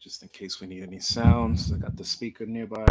just in case we need any sounds. I got the speaker nearby.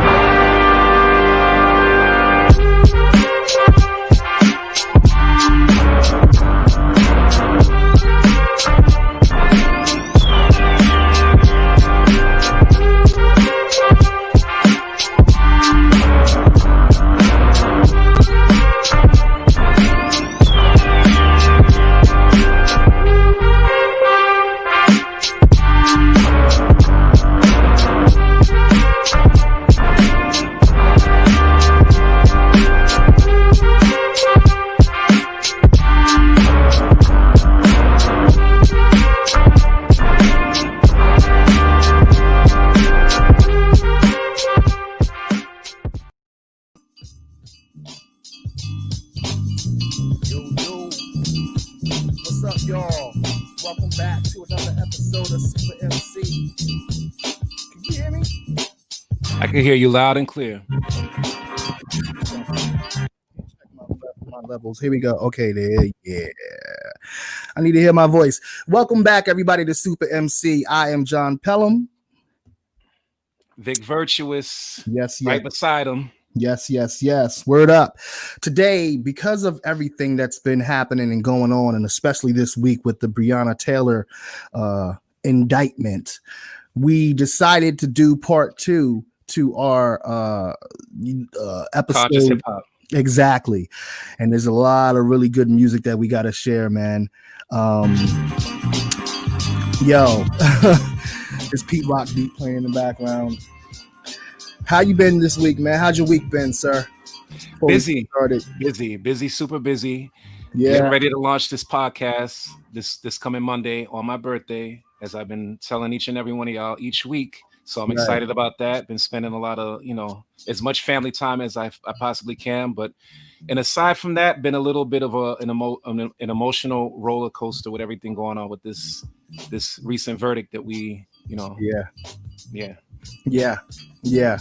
I can hear you loud and clear. My levels. Here we go. Okay, there. Yeah. I need to hear my voice. Welcome back, everybody, to Super MC. I am John Pelham. Vic Virtuous. Yes. Right beside him. Yes. Word up. Today, because of everything that's been happening and going on, and especially this week with the Breonna Taylor indictment, we decided to do part 2 to our episode. Conscious hip hop. Exactly. And there's a lot of really good music that we got to share, man. Yo, there's Pete Rock beat playing in the background. How you been this week, man? How's your week been, sir? Busy, super busy. Yeah. Getting ready to launch this podcast this coming Monday on my birthday, as I've been telling each and every one of y'all each week. So I'm excited about that. Been spending a lot of, as much family time as I possibly can. And aside from that, been a little bit of an emotional roller coaster with everything going on with this recent verdict that we, Yeah.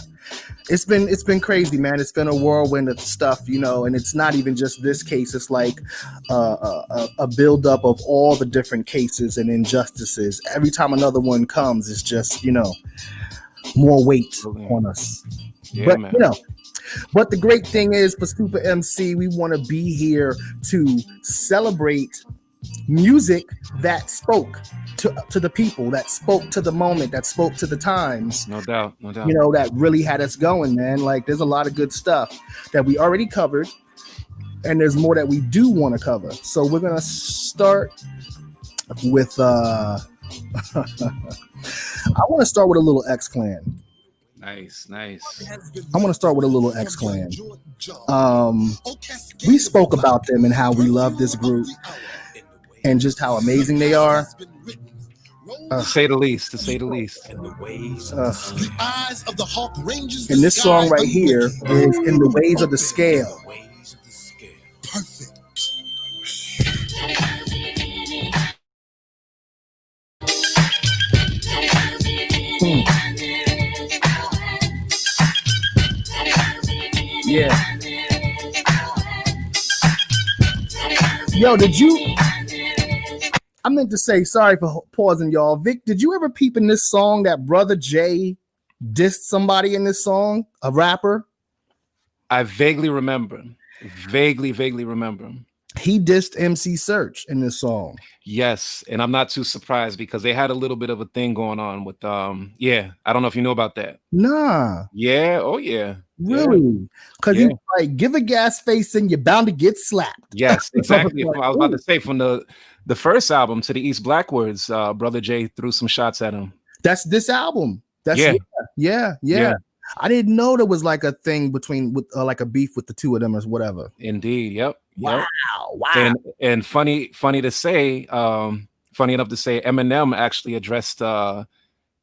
It's been crazy, man. It's been a whirlwind of stuff, and it's not even just this case. It's like a buildup of all the different cases and injustices. Every time another one comes, it's just, more weight on us. Yeah, but, man. But the great thing is for Super MC, we want to be here to celebrate music that spoke to the people, that spoke to the moment, that spoke to the times. No doubt. That really had us going, man. Like, there's a lot of good stuff that we already covered, and there's more that we do want to cover. So we're gonna start with I want to start with a little X-Clan. Nice. I want to start with a little X-Clan. We spoke about them and how we love this group and just how amazing they are. To say the least. And this song right here is In the Ways of the Scale. Perfect. Yeah. Yo, I meant to say, sorry for pausing, y'all. Vic, did you ever peep in this song that Brother Jay dissed somebody in this song, a rapper? I vaguely remember. He dissed MC Search in this song. Yes, and I'm not too surprised because they had a little bit of a thing going on with I don't know if you know about that. Nah. Yeah, oh yeah. Really? Because you like, give a gas face and you're bound to get slapped. Yes, exactly. I was about to say, from the first album to the East Blackwards, Brother Jay threw some shots at him. That's this album. Yeah. I didn't know there was like a thing with like a beef with the two of them or whatever. Indeed. Yep. Wow. And funny to say, funny enough to say, Eminem actually addressed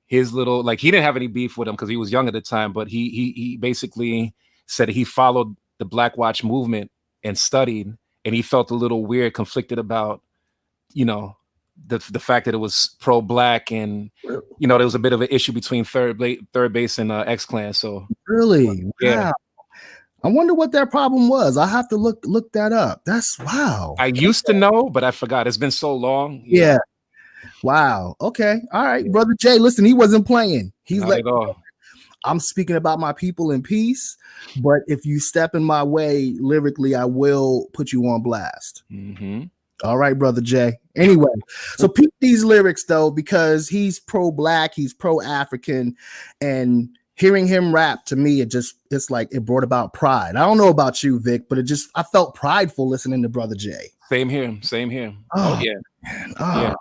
his little, like, he didn't have any beef with him because he was young at the time, but he basically said he followed the Black Watch movement and studied, and he felt a little weird, conflicted about, the fact that it was pro-black, and there was a bit of an issue between Third Base and X-Clan. So really, wow. I wonder what their problem was. I have to look that up. That's wow. I used to know, but I forgot. It's been so long. Yeah. Wow. Okay. All right, brother Jay. Listen, he wasn't playing. He's Not like, at all. I'm speaking about my people in peace, but if you step in my way lyrically, I will put you on blast. Mm-hmm. All right, brother Jay. Anyway, so peep these lyrics though, because he's pro-black, he's pro-African, and hearing him rap to me, it's like it brought about pride. I don't know about you, Vic, but I felt prideful listening to brother Jay. Same here. Same here. Oh, yeah. Man. Yeah.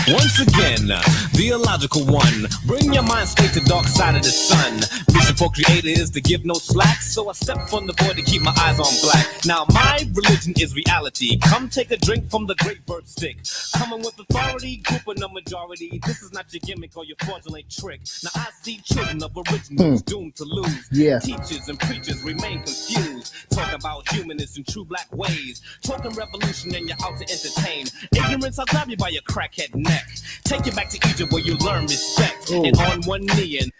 Once again, the illogical one. Bring your mind straight to dark side of the sun. Mission for creator is to give no slack, so I step from the void to keep my eyes on black. Now my religion is reality. Come take a drink from the great bird stick. Coming with authority, grouping a majority. This is not your gimmick or your fraudulent trick. Now I see children of originals doomed to lose. Yeah. Teachers and preachers remain confused. Talk about humanists and true black ways. Talking revolution and you're out to entertain. Ignorance, I'll grab you by your crackhead neck. Take you back to Egypt where you learn respect. Ooh. And on one knee and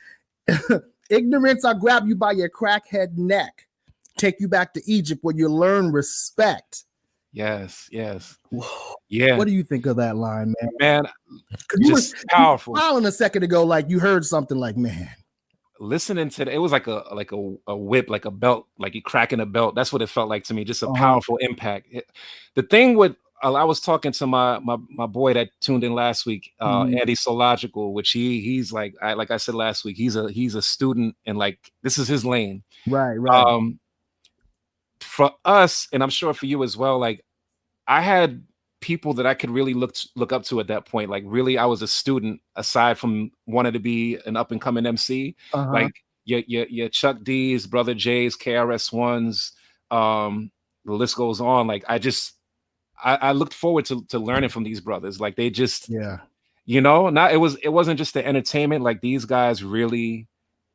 Ignorance, I'll grab you by your crackhead neck. Take you back to Egypt where you learn respect. Yes. Whoa. Yeah. What do you think of that line, man? Man, You just powerful. Smiling a second ago, like you heard something like, man. Listening to it was like a whip, like a belt, like you cracking a belt. That's what it felt like to me. Just a powerful impact. The thing with I was talking to my boy that tuned in last week, Andy Sological, which he's like I said last week, he's a student and like this is his lane. Right. For us, and I'm sure for you as well, like I had people that I could really look up to at that point. Like really, I was a student aside from wanting to be an up and coming MC. Like your Chuck D's, Brother J's, KRS-Ones, the list goes on. Like I looked forward to learning from these brothers. Like they just, it wasn't just the entertainment. Like these guys really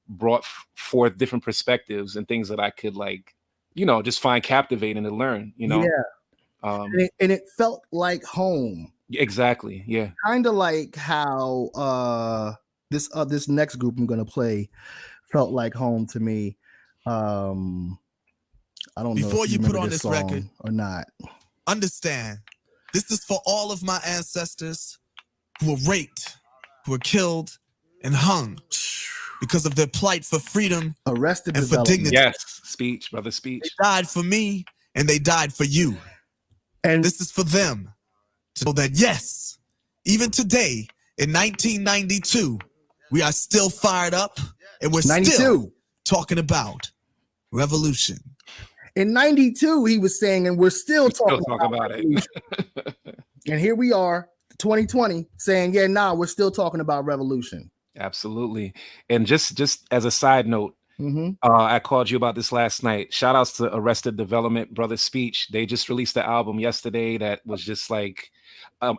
brought forth different perspectives and things that I could just find captivating to learn, and it felt like home. Exactly. Yeah. Kind of like how this next group I'm gonna play felt like home to me. I don't know Before if you put on this this record or not. Understand, this is for all of my ancestors who were raped, who were killed, and hung because of their plight for freedom, arrested, and for dignity. Yes, speech, brother, speech. They died for me, and they died for you. And this is for them to know that, yes, even today in 1992, we are still fired up, and we're 92. still talking about revolution. In 92, he was saying, and we're still talking about it. And here we are, 2020, saying, we're still talking about revolution. Absolutely. And just as a side note, I called you about this last night. Shout outs to Arrested Development, Brother Speech. They just released the album yesterday that was just like,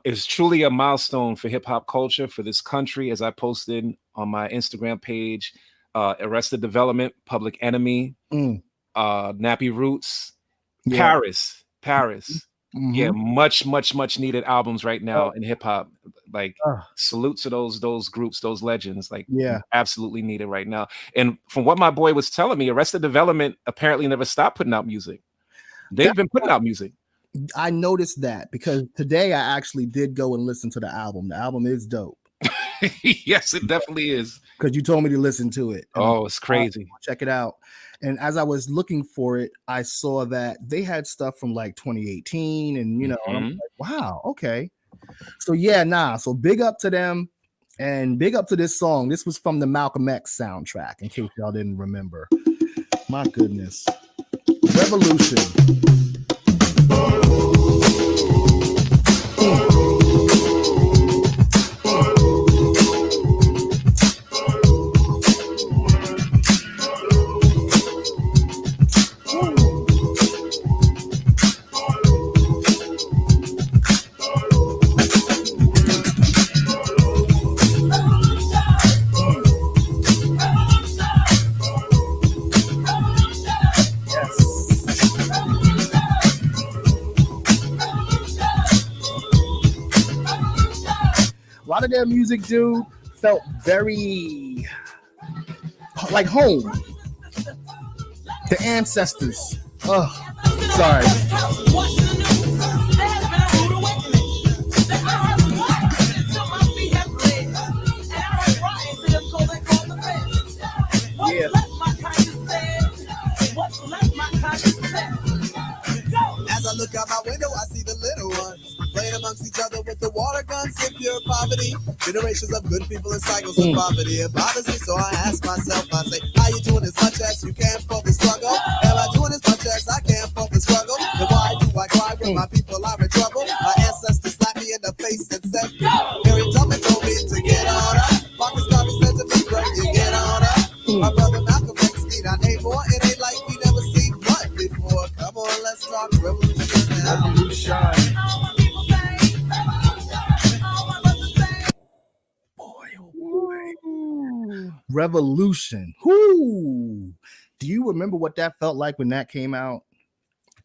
it's truly a milestone for hip hop culture for this country. As I posted on my Instagram page, Arrested Development, Public Enemy, Nappy Roots, Paris. Yeah, much needed albums right now in hip hop. Like salute to those groups, those legends. Like absolutely needed right now. And from what my boy was telling me, Arrested Development apparently never stopped putting out music. They've been putting out music. I noticed that because today I actually did go and listen to the album. The album is dope. Yes, it definitely is. Because you told me to listen to it. Oh, it's crazy. Check it out. And as I was looking for it, I saw that they had stuff from like 2018 and, and I'm like, wow, okay. So so big up to them and big up to this song. This was from the Malcolm X soundtrack, in case y'all didn't remember. My goodness. Revolution. A lot of their music, dude, felt very like home. The ancestors. Oh, sorry. runs in pure poverty. Generations of good people and cycles of poverty. It bothers me, so I ask myself, I say, how you doing as much as you can for the struggle? Am I doing as much as I can for the struggle? Then why do I cry when my people are in trouble? My ancestors slapped me in the face and said, Harry Tubman told me to get on up. Marcus Garvey said to me, bro, you get on up. My brother Malcolm X, I ain't more, it ain't like we never seen blood before. Come on, let's talk revolution now. Revolution. Whoo! Do you remember what that felt like when that came out?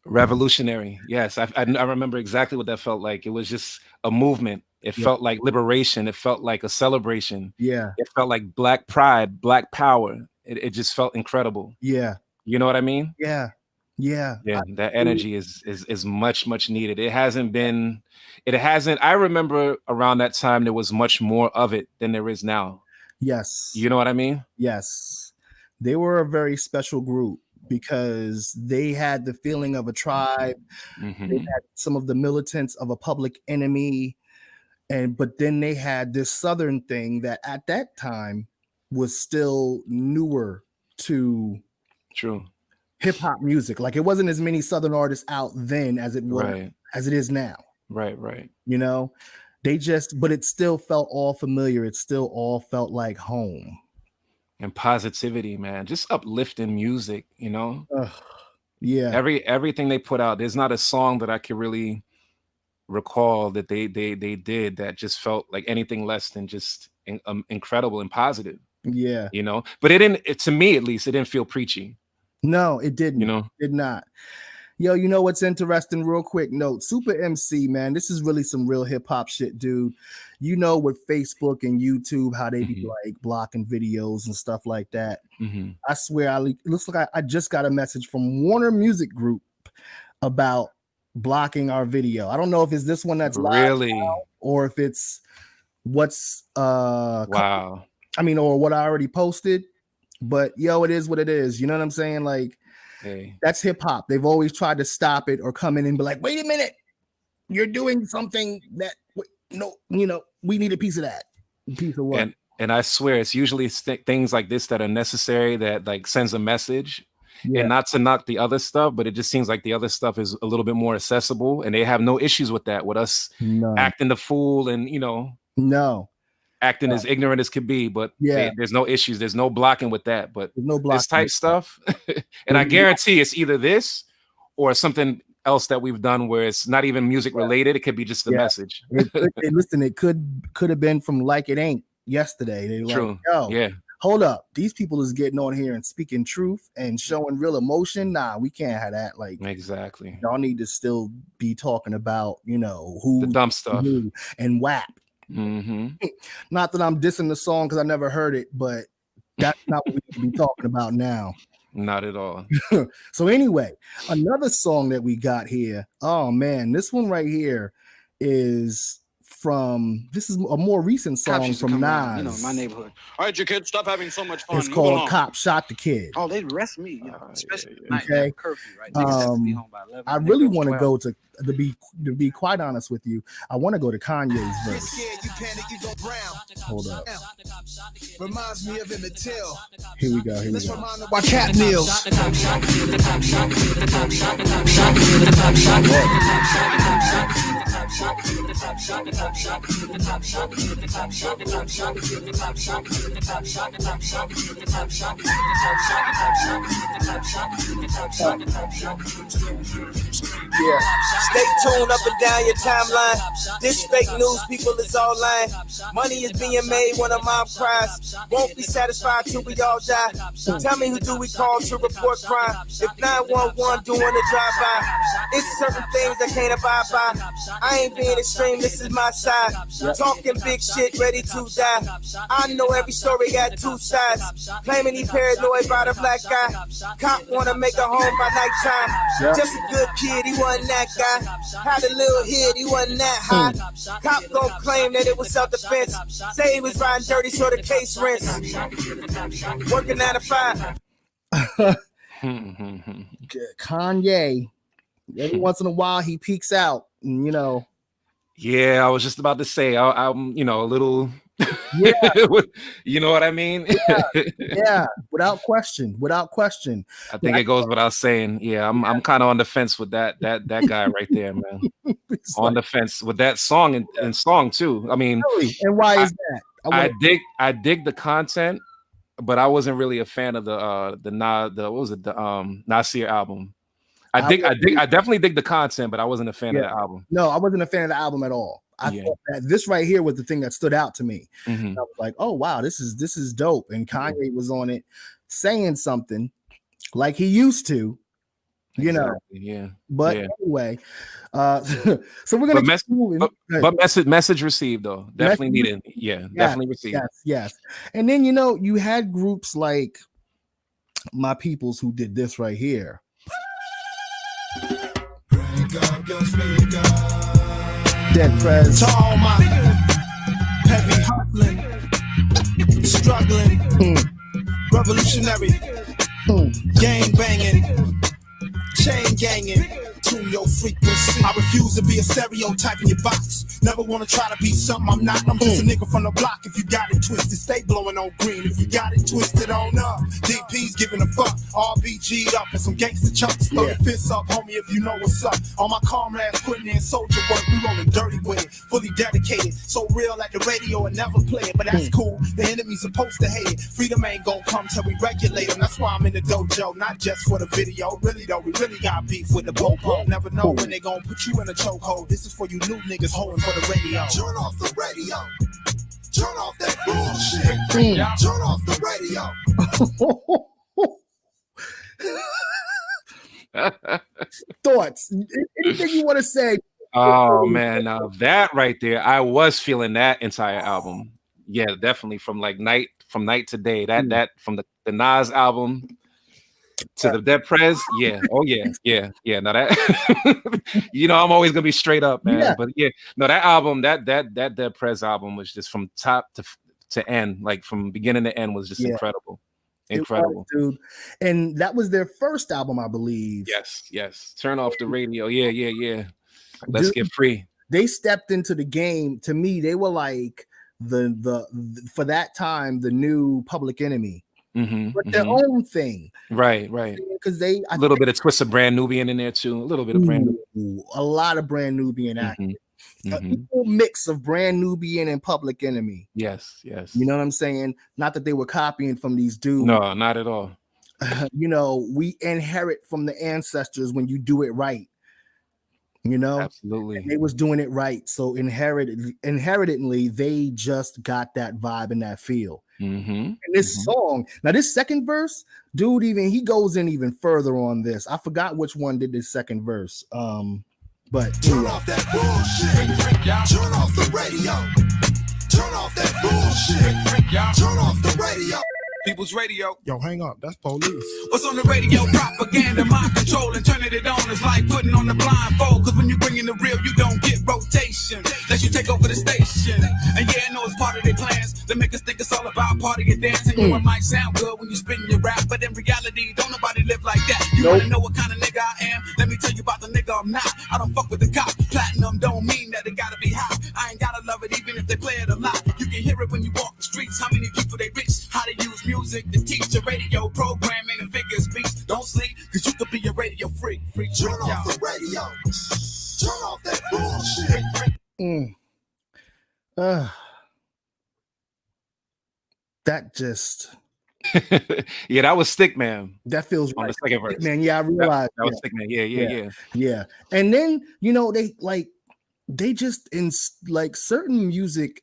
Revolutionary. Yes, I remember exactly what that felt like. It was just a movement. It felt like liberation. It felt like a celebration. Yeah. It felt like Black pride, Black power. It just felt incredible. Yeah. You know what I mean? Yeah. Yeah. That energy is much needed. It hasn't. I remember around that time there was much more of it than there is now. Yes. You know what I mean? Yes. They were a very special group because they had the feeling of a tribe. Mm-hmm. They had some of the militants of a public enemy. But then they had this Southern thing that at that time was still newer to hip hop music. Like it wasn't as many Southern artists out then as it was as it is now. Right. You know, but it still felt all familiar. It still all felt like home. And positivity, man, just uplifting music, you know? Yeah. Everything they put out, there's not a song that I could really recall that they did that just felt like anything less than just incredible and positive. Yeah. You know, but to me at least, it didn't feel preachy. No, it didn't. You know, it did not. Yo, you know what's interesting? Real quick note, Super MC, man, this is really some real hip hop shit, dude. You know, with Facebook and YouTube, how they be like blocking videos and stuff like that. I swear, it looks like I just got a message from Warner Music Group about blocking our video. I don't know if it's this one that's live now, or if it's what's wow. I mean, or what I already posted. But yo, it is what it is. You know what I'm saying? Like, that's hip hop. They've always tried to stop it or come in and be like, wait a minute, you're doing something that we need a piece of that. A piece of what? And I swear it's usually things like this that are necessary, that like sends a message. And not to knock the other stuff, but it just seems like the other stuff is a little bit more accessible, and they have no issues with that, with us acting the fool and acting as ignorant as could be. But there's no issues. There's no blocking with that. But this type stuff, and I guarantee it's either this or something else that we've done where it's not even music related. It could be just the message. Listen, it could have been from Like It Ain't yesterday. They're like, yo, hold up, these people is getting on here and speaking truth and showing real emotion. Nah, we can't have that. Like, exactly. Y'all need to still be talking about, who the dumb stuff and WAP. Not that I'm dissing the song because I never heard it, but that's not what we should be talking about now. Not at all. So anyway, another song that we got here. Oh man, this one right here is this is a more recent song from Nas. My neighborhood. All right, you kids, stop having so much fun. It's called "Cop Shot the Kid." Oh, they arrest me, especially okay. Curfew, right? Home by 11, I really want to go to be quite honest with you. I want to go to Kanye's verse. Hold up. Reminds me of Emmett Till. Here we go. Why Cat Kneels. Stay tuned up and down your timeline. This fake news, people is all lying. Money is being made when a mom cries. Won't be satisfied till we all die. Tell me, who do we call to report crime? If 911 doing a drive-by, it's certain things I can't abide by. I ain't being extreme, this is my side. Talking big shit, ready to die. I know every story got two sides. Claiming he paranoid by the black guy. Cop wanna make a home by nighttime. Just a good kid, he wasn't that guy. Had a little hit, he wasn't that high. Cop gon' claim that it was self-defense. Say he was riding dirty so the case rents. Working 9 to 5. Kanye, every once in a while he peeks out, and Yeah, I was just about to say I'm a little. Yeah. You know what I mean? Yeah, without question. I think it goes without saying. Yeah, I'm kind of on the fence with that guy right there, man. On the fence with that song and song too. I mean, really? And why is that? I dig the content, but I wasn't really a fan of the Nasir album. I definitely dig the content, but I wasn't a fan of the album. No, I wasn't a fan of the album at all. I thought that this right here was the thing that stood out to me. I was like, oh wow, this is dope. And Kanye was on it saying something like he used to, you know. Yeah. But anyway, so we're gonna keep moving. But message received though. Definitely needed. Yeah, definitely received. Yes. And then you had groups like My Peoples who did this right here. Dead Prez. To all my heavy hustling, struggling, revolutionary, gang banging, chain ganging. Tune your frequency. I refuse to be a stereotype in your box. Never wanna try to be something I'm not. I'm just a nigga from the block. If you got it twisted, stay blowing on green. If you got it twisted on up, DP's giving a fuck. RBG'd up and some gangster chunks. Throw your fists up, homie, if you know what's up. All my comrades putting in soldier work. We rolling dirty with it, fully dedicated. So real like the radio and never play it. But that's cool. The enemy's supposed to hate it. Freedom ain't gonna come till we regulate them. That's why I'm in the dojo, not just for the video. Really though, we really got beef with the popo. Never know when they gon' put you in a chokehold. This is for you new niggas holding for the radio. Turn off the radio. Turn off that bullshit. Turn off the radio. Thoughts? Anything you want to say? Oh man, now that right there, I was feeling that entire album. Yeah, definitely from night to day. That from the Nas album to the Dead Prez, oh yeah. Now that I'm always gonna be straight up, man. Yeah. But that album, that Dead Prez album was just from top to end, like from beginning to end, was just incredible. Incredible, dude. And that was their first album, I believe. Yes. Turn off the radio. Yeah. Let's get free. They stepped into the game. To me, they were like the for that time the new Public Enemy. But their own thing, right? Because a little bit of twist of Brand Nubian in there too. A little bit of Brand Nubian, a lot of Brand Nubian acting. An equal mix of Brand Nubian and Public Enemy. Yes. You know what I'm saying? Not that they were copying from these dudes. No, not at all. We inherit from the ancestors when you do it right. Absolutely. And they was doing it right. So inheritedly, they just got that vibe and that feel. And this song, now this second verse, dude, he goes in even further on this. I forgot which one did this second verse. But turn off that bullshit. Turn off the radio. Turn off that bullshit. Turn off the radio. People's radio. Yo, hang up. That's police. What's on the radio? Propaganda, mind control, and turning it on is like putting on the blindfold. Cause when you bring in the real, you don't get rotation. Let you take over the station. And I know it's part of their plans. They make us think it's all about party and dance. And it might sound good when you spin your rap, but in reality, don't nobody live like that. You wanna know what kind of nigga I am? Let me tell you about the nigga I'm not. I don't fuck with the cop. Platinum don't mean that it gotta be hot. I ain't gotta love it even if they play it a lot. You can hear it when you walk the streets. How many people they reach? How they use music to teach a radio programming and figure speech. Don't sleep, cause you could be a radio freak. Turn off the radio. Turn off that bullshit. That just that was Stickman. That feels on right. The second verse. Man, I realized that was Stickman. Yeah. And then they just in certain music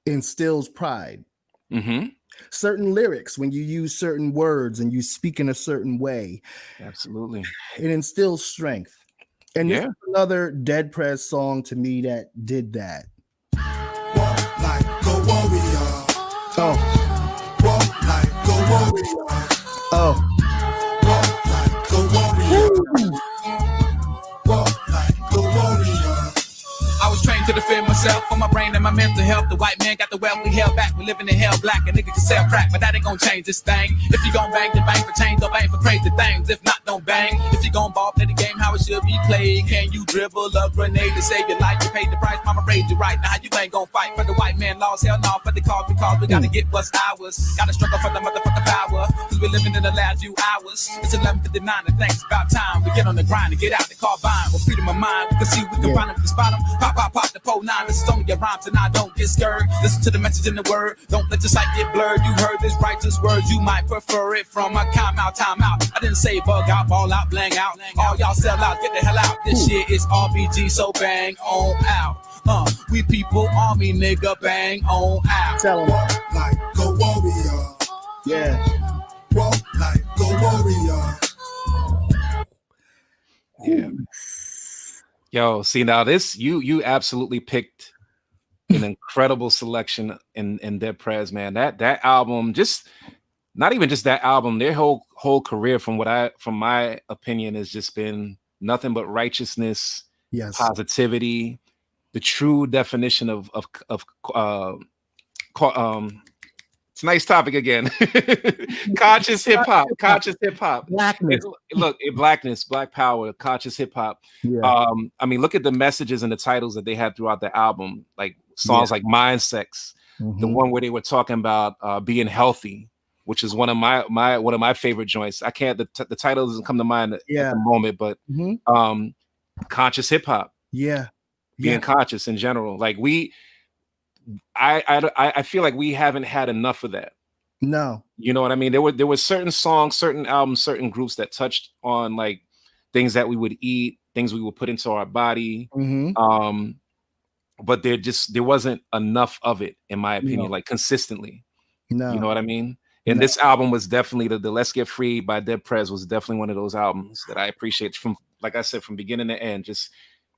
instills pride. Certain lyrics, when you use certain words and you speak in a certain way, absolutely, it instills strength. And this is another Dead Prez song to me that did that. Walk like a warrior. Oh. Walk like a warrior. Oh. Walk like a warrior. Walk like a warrior. I was trained to defend myself. myself, for my brain and my mental health. The white man got the wealth, we held back. We living in hell black. A nigga can sell crack, but that ain't gonna change this thing. If you gon' bang, then bang for change, don't bang for crazy things. If not, don't bang. If you gon' ball, play the game how it should be played. Can you dribble a grenade to save your life? You paid the price, mama raised you right. Now you ain't gon' fight for the white man laws. Hell no, for the cause because we gotta get what's ours. Gotta struggle for the motherfucking power. Cause we're living in the last few hours. It's 11:59 and thanks about time. We get on the grind and get out the carbine. With freedom of mind, we can see we can find them, we can spot them. Pop, pop, pop the pole 9. This is only your rhymes and I don't get scared. Listen to the message in the word. Don't let your sight get blurred. You heard this righteous word. You might prefer it from a time out. I didn't say bug out, ball out, blang out. All y'all sell out, get the hell out. This shit is RBG, so bang on out. We people army, nigga, bang on out. Tell 'em. Walk like a warrior. Yeah. Walk like a warrior. Yeah. Yo, see now this you absolutely picked an incredible selection in Dead Prez, man. That album, just not even just that album, their whole career, from my opinion, has just been nothing but righteousness, Yes. positivity, the true definition of it's a nice topic again. Conscious hip hop. Blackness. Blackness, black power, conscious hip hop. Yeah. I mean, look at the messages and the titles that they had throughout the album, like songs like Mind Sex, the one where they were talking about being healthy, which is one of my favorite joints. I can't, the title doesn't come to mind at the moment, but conscious hip hop. Yeah. Being conscious in general. Like I feel like we haven't had enough of that. No. You know what I mean? There were certain songs, certain albums, certain groups that touched on like things that we would eat, things we would put into our body. But there wasn't enough of it, in my opinion, like consistently. No. You know what I mean? And this album was definitely the Let's Get Free by Dead Prez was definitely one of those albums that I appreciate from, like I said, from beginning to end, just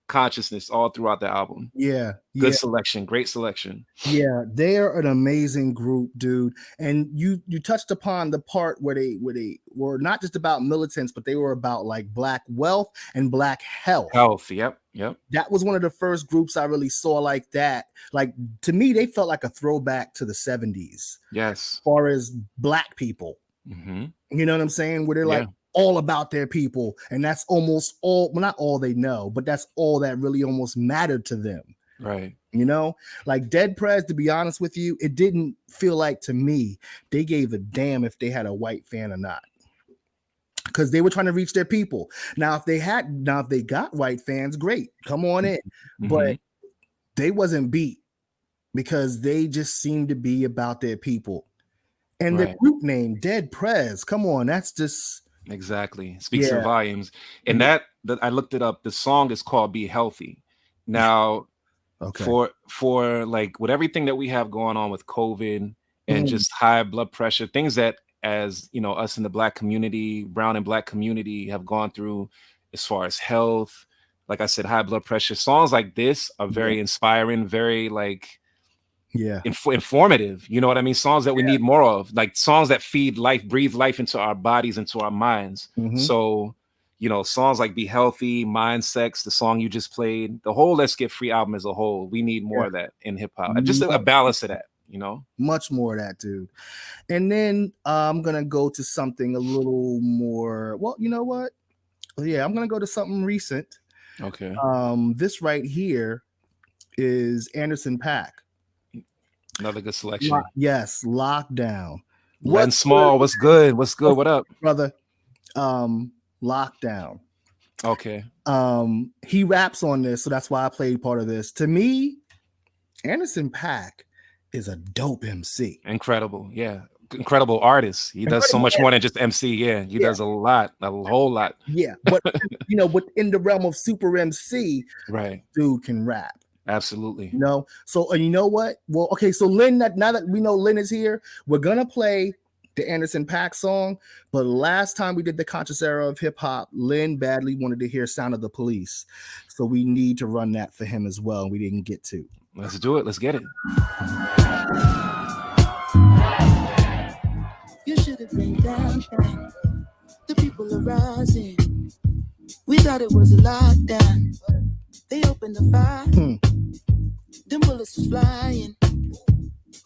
consciousness all throughout the album. Good selection, great selection. Yeah, they are an amazing group, dude. And you touched upon the part where they were not just about militants, but they were about like black wealth and black health. Yep. That was one of the first groups I really saw like that. Like, to me, they felt like a throwback to the 70s. Yes. As far as black people. You know what I'm saying? Where they're like all about their people, and that's almost all, well, not all they know, but that's all that really almost mattered to them. Right. You know, like Dead Prez, to be honest with you, it didn't feel like to me they gave a damn if they had a white fan or not, because they were trying to reach their people. Now if they got white fans, great, come on in. But they wasn't beat, because they just seemed to be about their people. And the group name Dead Prez, come on, that's just exactly speaks in volumes. And that I looked it up. The song is called Be Healthy. Now for like with everything that we have going on with COVID and just high blood pressure, things that, as you know, us in the black community, brown and black community, have gone through as far as health, like I said, high blood pressure, songs like this are very inspiring, very like informative. You know what I mean? Songs that we need more of, like songs that feed life, breathe life into our bodies, into our minds. So, you know, songs like Be Healthy, Mind Sex, the song you just played, the whole Let's Get Free album as a whole, we need more of that in hip hop. Just a balance of that, you know? Much more of that, dude. And then I'm going to go to something a little more, well, you know what? Yeah, I'm going to go to something recent. Okay. This right here is Anderson .Paak. Another good selection. Yes, Lockdown. Len Small, what's good? What's good? What up, brother? Lockdown. Okay. He raps on this, so that's why I played part of this. To me, Anderson .Paak is a dope MC. Incredible, incredible artist. He does so much more than just MC. He does a whole lot. Yeah, but you know, within the realm of super MC, right? Dude can rap. Absolutely. You know, so you know what? Well, okay, so Lynn, now that we know Lynn is here, we're gonna play the Anderson .Paak song. But last time we did the conscious era of hip hop, Lynn badly wanted to hear Sound of the Police. So we need to run that for him as well. We didn't get to. Let's do it. Let's get it. You should have been down. The people are rising. We thought it was a lockdown. They opened the fire. The bullets was flying.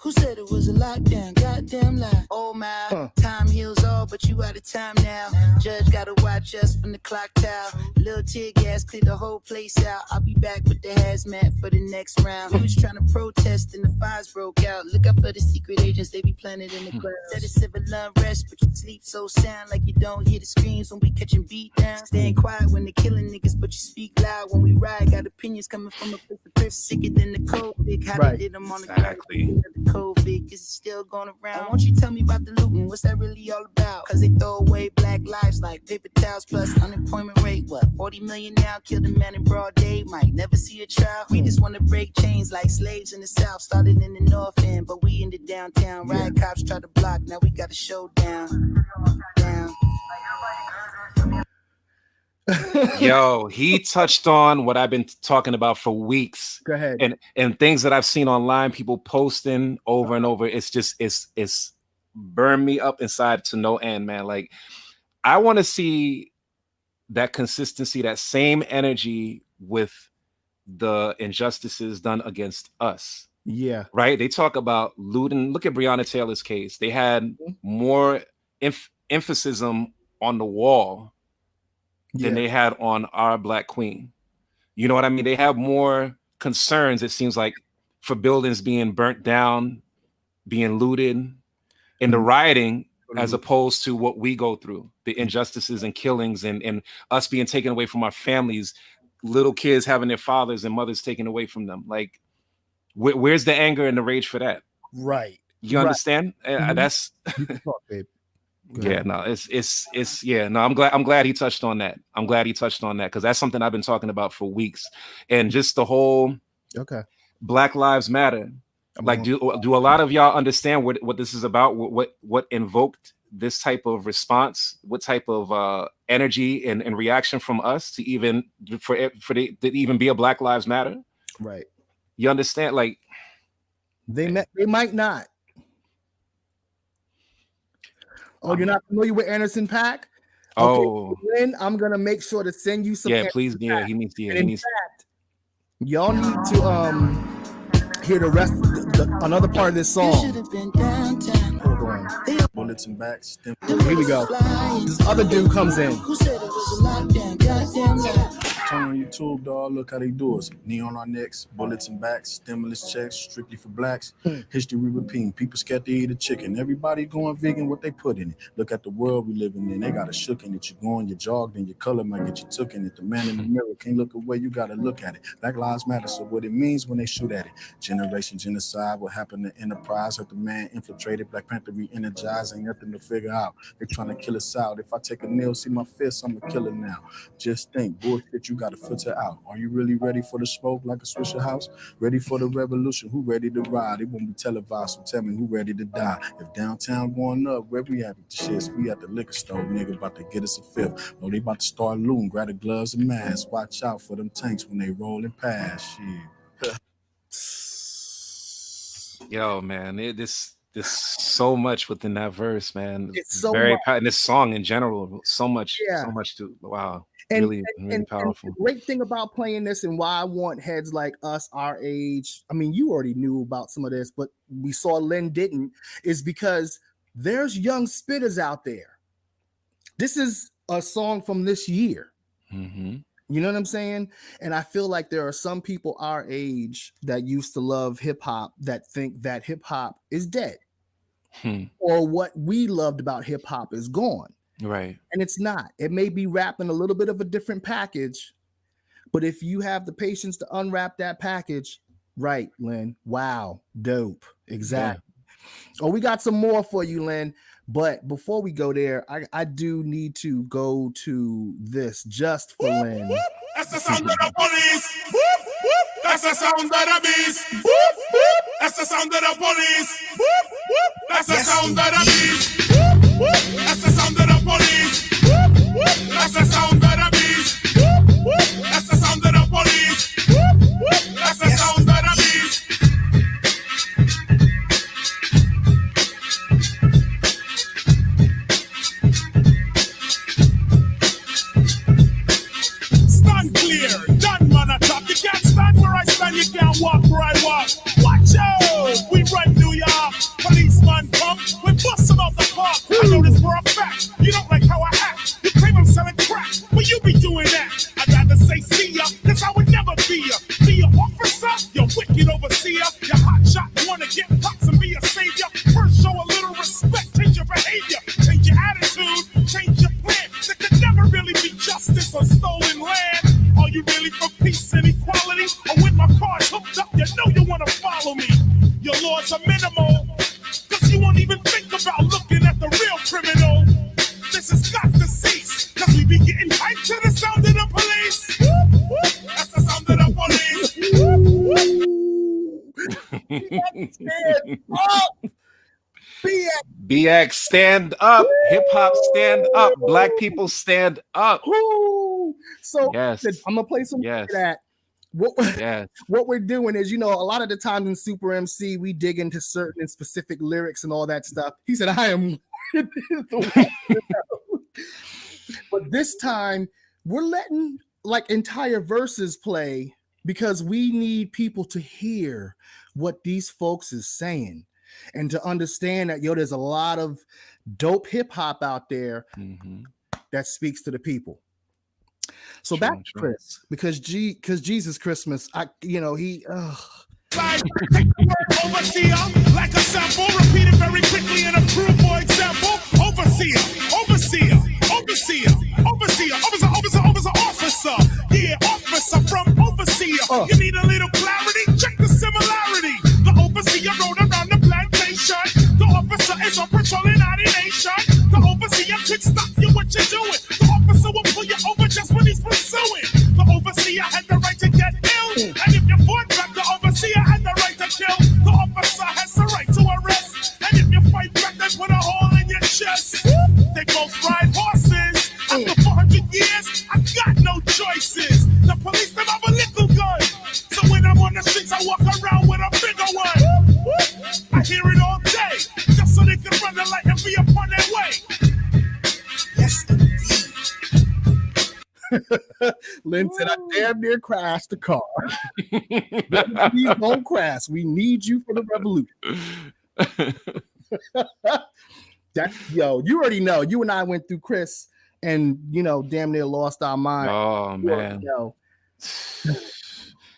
Who said it was a lockdown? Goddamn lie. Oh my, time heals all, but you out of time now. Judge gotta watch us from the clock tower. Little tear gas clear the whole place out. I'll be back with the hazmat for the next round. We was trying to protest and the fires broke out. Look out for the secret agents, they be planted in the ground. Said it's civil unrest, but you sleep so sound like you don't hear the screams when we catching beat down. Staying quiet when they killing niggas, but you speak loud when we ride. Got opinions coming from a place of place sicker than the COVID. How they did them on the Exactly. COVID, is it still going around? Won't you tell me about the looting? What's that really all about? Cause they throw away black lives like paper towels plus unemployment rate. What, 40 million now? Killed a man in broad day, might never see a trial. We just want to break chains like slaves in the South. Started in the North End, but we in the downtown. Riot cops try to block, now we got a showdown. Down. Yo, he touched on what I've been talking about for weeks. Go ahead. And things that I've seen online, people posting over and over. It's just it's burned me up inside to no end, man. Like, I want to see that consistency, that same energy with the injustices done against us. Yeah. Right? They talk about looting. Look at Breonna Taylor's case. They had more emphasis on the wall than they had on our Black queen. You know what I mean? They have more concerns, it seems like, for buildings being burnt down, being looted, in the rioting, as opposed to what we go through, the injustices and killings and us being taken away from our families, little kids having their fathers and mothers taken away from them. Like, where's the anger and the rage for that? Right. You understand? That's Talk, babe. yeah, no, it's yeah, no, I'm glad he touched on that. I'm glad he touched on that because that's something I've been talking about for weeks. And just the whole Black Lives Matter. Like, do a lot of y'all understand what this is about? What invoked this type of response? What type of energy and reaction from us to even to even be a Black Lives Matter? Right. You understand? Like, they might not. Oh, you're not familiar with Anderson .Paak? Oh, then I'm gonna make sure to send you some. Yeah, please. Yeah, he needs. Yeah, he needs. Fact, y'all need to hear the rest. Another part of this song. Hold on. Bullets and backs. Here we go. This other dude comes in. Who said it was a lockdown? Goddamn lie. Turn on YouTube, dog. Look how they do us. Knee on our necks, bullets and backs, stimulus checks, strictly for blacks. History repeating. People scared to eat a chicken. Everybody going vegan, what they put in it. Look at the world we living in. They got a shook in it. You going, you jogged, and your color might get you took in it. The man in the mirror can't look away. You got to look at it. Black Lives Matter. So what it means when they shoot at it. Generation genocide. What happened to Enterprise? If the man infiltrated, Black Panther re-energized. Ain't nothing to figure out. They trying to kill us out. If I take a nail, see my fist, I'm a killer now. Just think, bullshit, you got to filter out. Are you really ready for the smoke like a Swisher House? Ready for the revolution? Who ready to ride? It won't be televised, so tell me who ready to die. If downtown going up, where we at with the shits? We at the liquor store, nigga, about to get us a fifth. No, they about to start looting. Grab the gloves and masks. Watch out for them tanks when they rolling past. Shit. Yo, man, there's so much within that verse, man. It's so very much. and this song in general, so much to wow. Really powerful. And the great thing about playing this and why I want heads like us, our age, I mean, you already knew about some of this, but we saw Lynn didn't, is because there's young spitters out there. This is a song from this year. Mm-hmm. You know what I'm saying? And I feel like there are some people our age that used to love hip hop that think that hip hop is dead. Or what we loved about hip hop is gone. Right. And it's not. It may be wrapped in a little bit of a different package, but if you have the patience to unwrap that package, right, Lynn? Wow, dope. Exactly. Yeah. Oh, we got some more for you, Lynn. But before we go there, I do need to go to this just for Lynn. That's the sound of the police. That's the sound of the beast. That's the sound of the police. That's the sound of the beast. That's the sound of the police. That's the sound of the beast. That's the sound of the police. That's the sound of the beast. Stand clear, done man attack. You can't stand where I stand, you can't walk where I walk. are minimal. Cause you won't even think about looking at the real criminal. This has got to cease. Cause we be getting hyped to the sound of the police. That's the sound of the police. BX, stand up. Hip hop, stand up. Black people, stand up. So yes, I'm gonna play some of that. What we're doing is, a lot of the times in Super MC, we dig into certain and specific lyrics and all that stuff. He said, I am. But this time, we're letting like entire verses play because we need people to hear what these folks is saying and to understand that, there's a lot of dope hip hop out there that speaks to the people. So back to Chris, because Jesus Christmas, he Overseer, like a sample, repeat it very quickly and approve, for example. Overseer, officer. Yeah, officer from overseer. You need a little clarity? Check the similarity. The overseer rode around the plantation. The officer is on patrol in our nation. The overseer could stop you what you're doing. The officer will pull you over just when he's pursuing. The overseer had the right to get ill. And if you fought back, the overseer had the right to kill. The officer has the right to arrest. And if you fight back, they put a hole in your chest. They both ride horses. After 400 years, I got no choices. The police don't have a little gun. So when I'm on the streets, I walk around with a bigger one. I hear it all day, just so they can run the light and be upon their way. Yes, indeed. Lynn said, I damn near crashed the car. Please don't crash. We need you for the revolution. You already know. You and I went through Chris and, damn near lost our mind. Oh, man.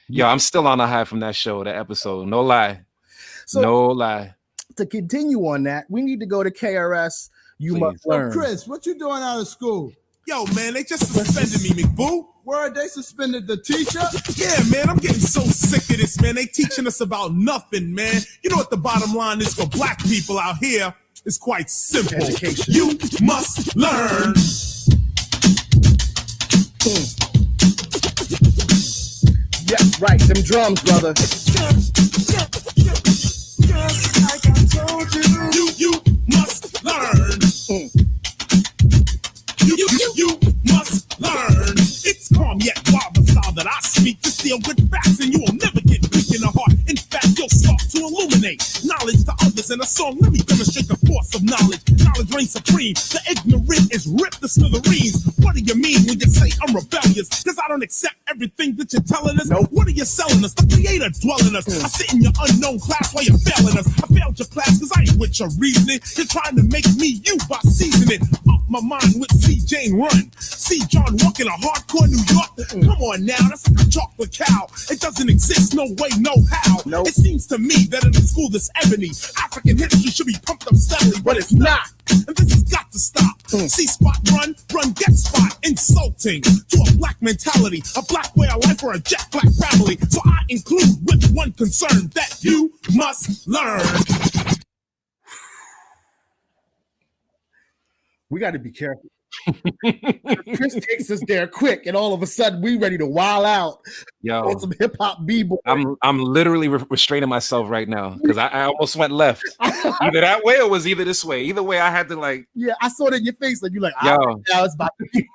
Yo, I'm still on a high from that show, that episode. No lie. So, no lie. To continue on that, we need to go to KRS. You must learn. Chris, what you doing out of school? Yo, man, they just suspended me, McBoo. Word, they suspended the teacher? Yeah, man, I'm getting so sick of this, man. They teaching us about nothing, man. You know what the bottom line is for black people out here? It's quite simple. Education. You must learn. Yeah, right. Them drums, brother. Just like I told you. You must learn. You must learn. It's calm yet wild, the style that I speak. Just deal with facts and you will never get weak in the heart. In fact, you'll start to illuminate knowledge to others in a song. Let me demonstrate the force of knowledge. Knowledge reigns supreme. The ignorant is ripped to smithereens. What do you mean when you say I'm rebellious? Cause I don't accept everything that you're telling us. Nope. What are you selling us? The creator dwelling us. I sit in your unknown class while you're failing us. I failed your class cause I ain't with your reasoning. You're trying to make me you by seasoning up my mind with C. Jane Run. See John walking a hardcore New York. Come on now, that's like a chocolate cow. It doesn't exist, no way, no how. Nope. It seems to me that in a school this ebony, African history should be pumped up steadily, but it's not. And this has got to stop. See spot, run, get spot. Insulting to a black mentality, a black way of life, or a jet black family. So I include with one concern that you must learn. We got to be careful. Chris takes us there quick, and all of a sudden we ready to wild out. Yo, on some hip hop b-boy. I'm literally restraining myself right now because I almost went left. Either that way or was either this way. Either way, I had to like. Yeah, I saw it in your face. Like you like, yo, now it's about to be.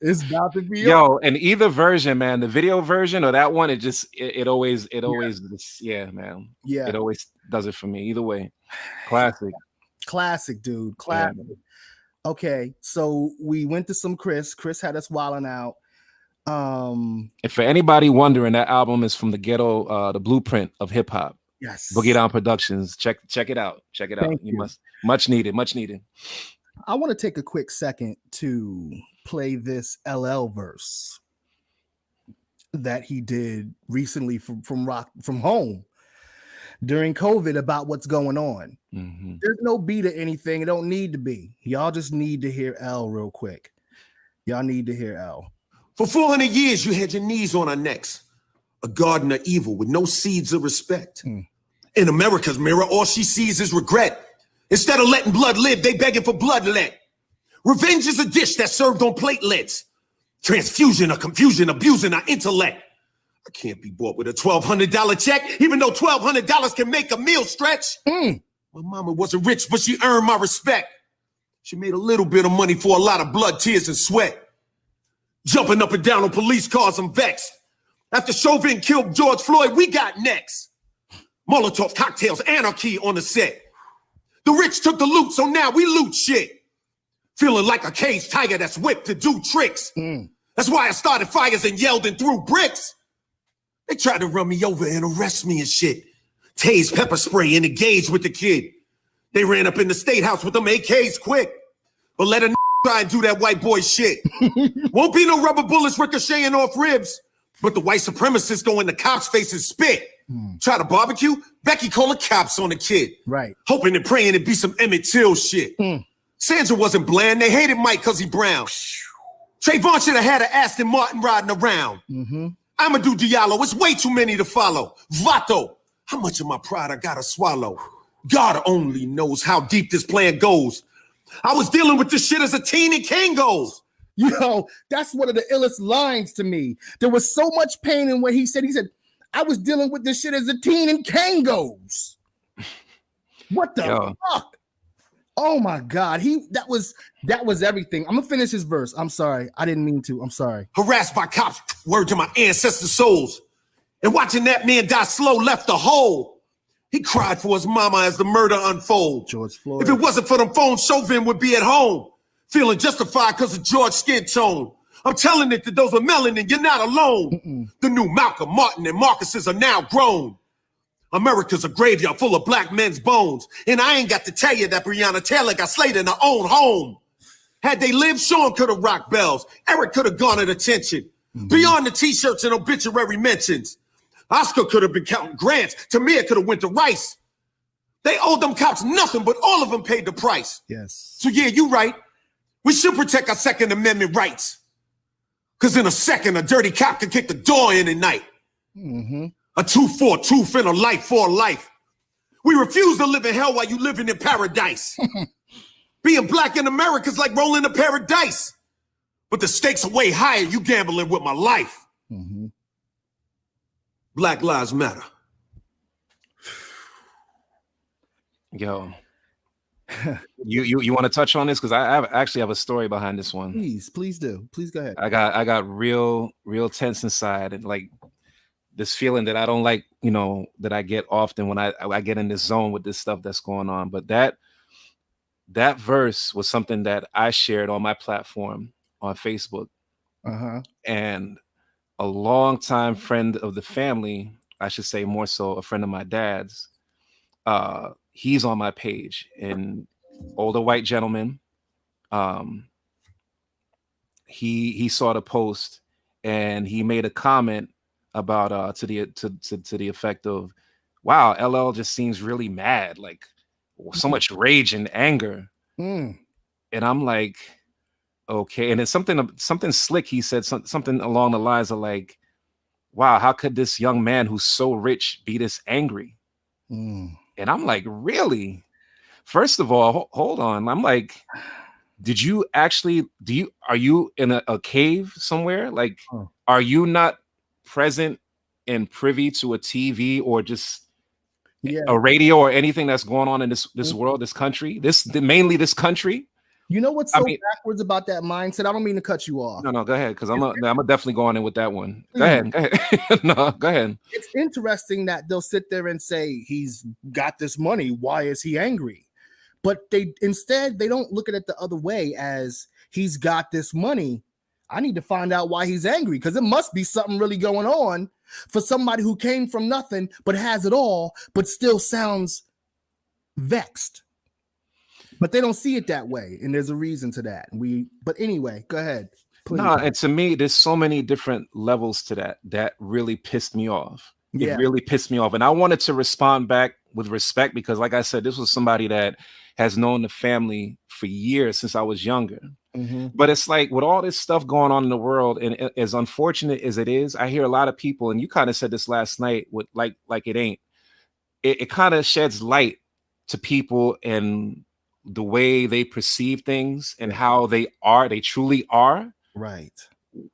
It's about to be. Yo, and either version, man, the video version or that one, it always, yeah, man. Yeah, it always does it for me. Either way, classic, dude, classic. Yeah. Okay, so we went to some Chris. Chris had us wilding out. And for anybody wondering, that album is from the ghetto, the blueprint of hip hop. Yes, Boogie Down Productions. Check it out. Check it out. You must. Much needed. I want to take a quick second to play this LL verse that he did recently from home during COVID about what's going on. Mm-hmm. There's no beat or anything. It don't need to be. Y'all just need to hear L real quick. Y'all need to hear L. For 400 years, you had your knees on our necks. a garden of evil with no seeds of respect. In America's mirror, all she sees is regret. Instead of letting blood live, they begging for bloodlet. Revenge is a dish that's served on platelets. Transfusion of confusion, abusing our intellect. I can't be bought with a $1,200 check, even though $1,200 can make a meal stretch. My mama wasn't rich, but she earned my respect. She made a little bit of money for a lot of blood, tears, and sweat. Jumping up and down on police cars, I'm vexed. After Chauvin killed George Floyd, we got next. Molotov cocktails, anarchy on the set. The rich took the loot, so now we loot shit. Feeling like a caged tiger that's whipped to do tricks. That's why I started fires and yelled and threw bricks. They tried to run me over and arrest me and shit. Tase pepper spray and engage with the kid. They ran up in the state house with them AKs quick. But let a try and do that white boy shit. Won't be no rubber bullets ricocheting off ribs. But the white supremacists go in the cops' faces spit. Try to barbecue, Becky call the cops on the kid. Right. Hoping and praying it'd be some Emmett Till shit. Sandra wasn't bland. They hated Mike because he brown. Trayvon should have had an Aston Martin riding around. Amadou Diallo, it's way too many to follow. Vato, how much of my pride I gotta swallow? God only knows how deep this plan goes. I was dealing with this shit as a teen in Kangos. Yo, that's one of the illest lines to me. There was so much pain in what he said. He said, I was dealing with this shit as a teen in Kangos. What the fuck? Oh my God. That was everything. I'm gonna finish his verse. I'm sorry. I didn't mean to. I'm sorry. Harassed by cops, word to my ancestors' souls. And watching that man die slow left a hole. He cried for his mama as the murder unfolds. George Floyd. If it wasn't for them phones, Chauvin would be at home. Feeling justified because of George's skin tone. I'm telling it to those with melanin, you're not alone. The new Malcolm, Martin, and Marcuses are now grown. America's a graveyard full of black men's bones. And I ain't got to tell you that Breonna Taylor got slayed in her own home. Had they lived, Sean could have rocked bells. Eric could have garnered attention. Beyond the t-shirts and obituary mentions. Oscar could have been counting grants. Tamir could have went to Rice. They owed them cops nothing, but all of them paid the price. Yes. So yeah, you right. We should protect our Second Amendment rights. Because in a second, a dirty cop can kick the door in at night. A 2-4-2 finna life for life. We refuse to live in hell while you living in paradise. Being black in America is like rolling a paradise. But the stakes are way higher. You gambling with my life. Black Lives Matter. Yo, you want to touch on this? Because I actually have a story behind this one. Please do. Please go ahead. I got real tense inside, and like this feeling that I don't like, that I get often when I get in this zone with this stuff that's going on. But that verse was something that I shared on my platform on Facebook. And a longtime friend of the family, I should say more so a friend of my dad's, he's on my page, an older white gentleman. He saw the post and he made a comment about to the effect of, wow, LL just seems really mad, like so much rage and anger. And I'm like, okay. And it's something slick. He said something along the lines of like, wow, how could this young man who's so rich be this angry? And I'm like, really? First of all, hold on. I'm like, are you in a cave somewhere? Like, are you not present and privy to a TV or just a radio or anything that's going on in this world, this country, mainly this country? You know what's so backwards about that mindset? I don't mean to cut you off. No, go ahead, because I'm definitely going in with that one. Go ahead. No, go ahead. It's interesting that they'll sit there and say he's got this money. Why is he angry? But they don't look at it the other way as he's got this money. I need to find out why he's angry, because it must be something really going on for somebody who came from nothing but has it all, but still sounds vexed. But they don't see it that way, and there's a reason to that. But anyway, go ahead. Please. No, and to me, there's so many different levels to that really pissed me off. It really pissed me off, and I wanted to respond back with respect because, like I said, this was somebody that has known the family for years since I was younger. But it's like with all this stuff going on in the world, and as unfortunate as it is, I hear a lot of people, and you kind of said this last night with like it ain't. It kind of sheds light to people and the way they perceive things and how they truly are. Right.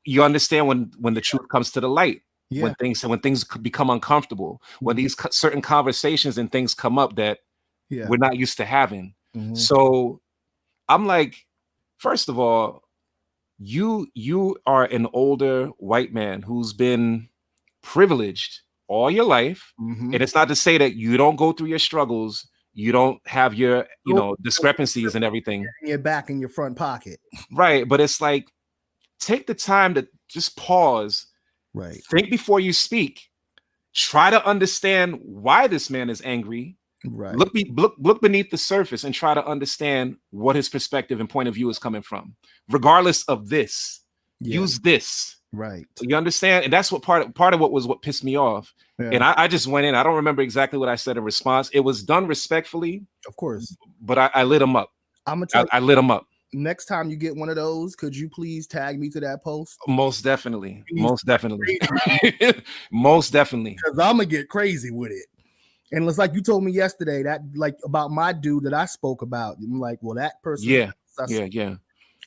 You understand when the truth comes to the light. Yeah. When things become uncomfortable, when these certain conversations and things come up that we're not used to having. So I'm like, first of all, you are an older white man who's been privileged all your life. And it's not to say that you don't go through your struggles, you don't have your, discrepancies and everything. In your back in your front pocket. Right. But it's like, take the time to just pause. Right. Think before you speak. Try to understand why this man is angry. Right. Look beneath the surface and try to understand what his perspective and point of view is coming from. Regardless of this, use this. Right. You understand? And that's what part of what pissed me off. Yeah. And I just went in. I don't remember exactly what I said in response. It was done respectfully, of course, but I lit him up. I lit him up. Next time you get one of those, could you please tag me to that post? Most definitely. Most definitely. Most definitely. Because I'm gonna get crazy with it. And it's like you told me yesterday that like about my dude that I spoke about. I'm like, well, that person. Yeah.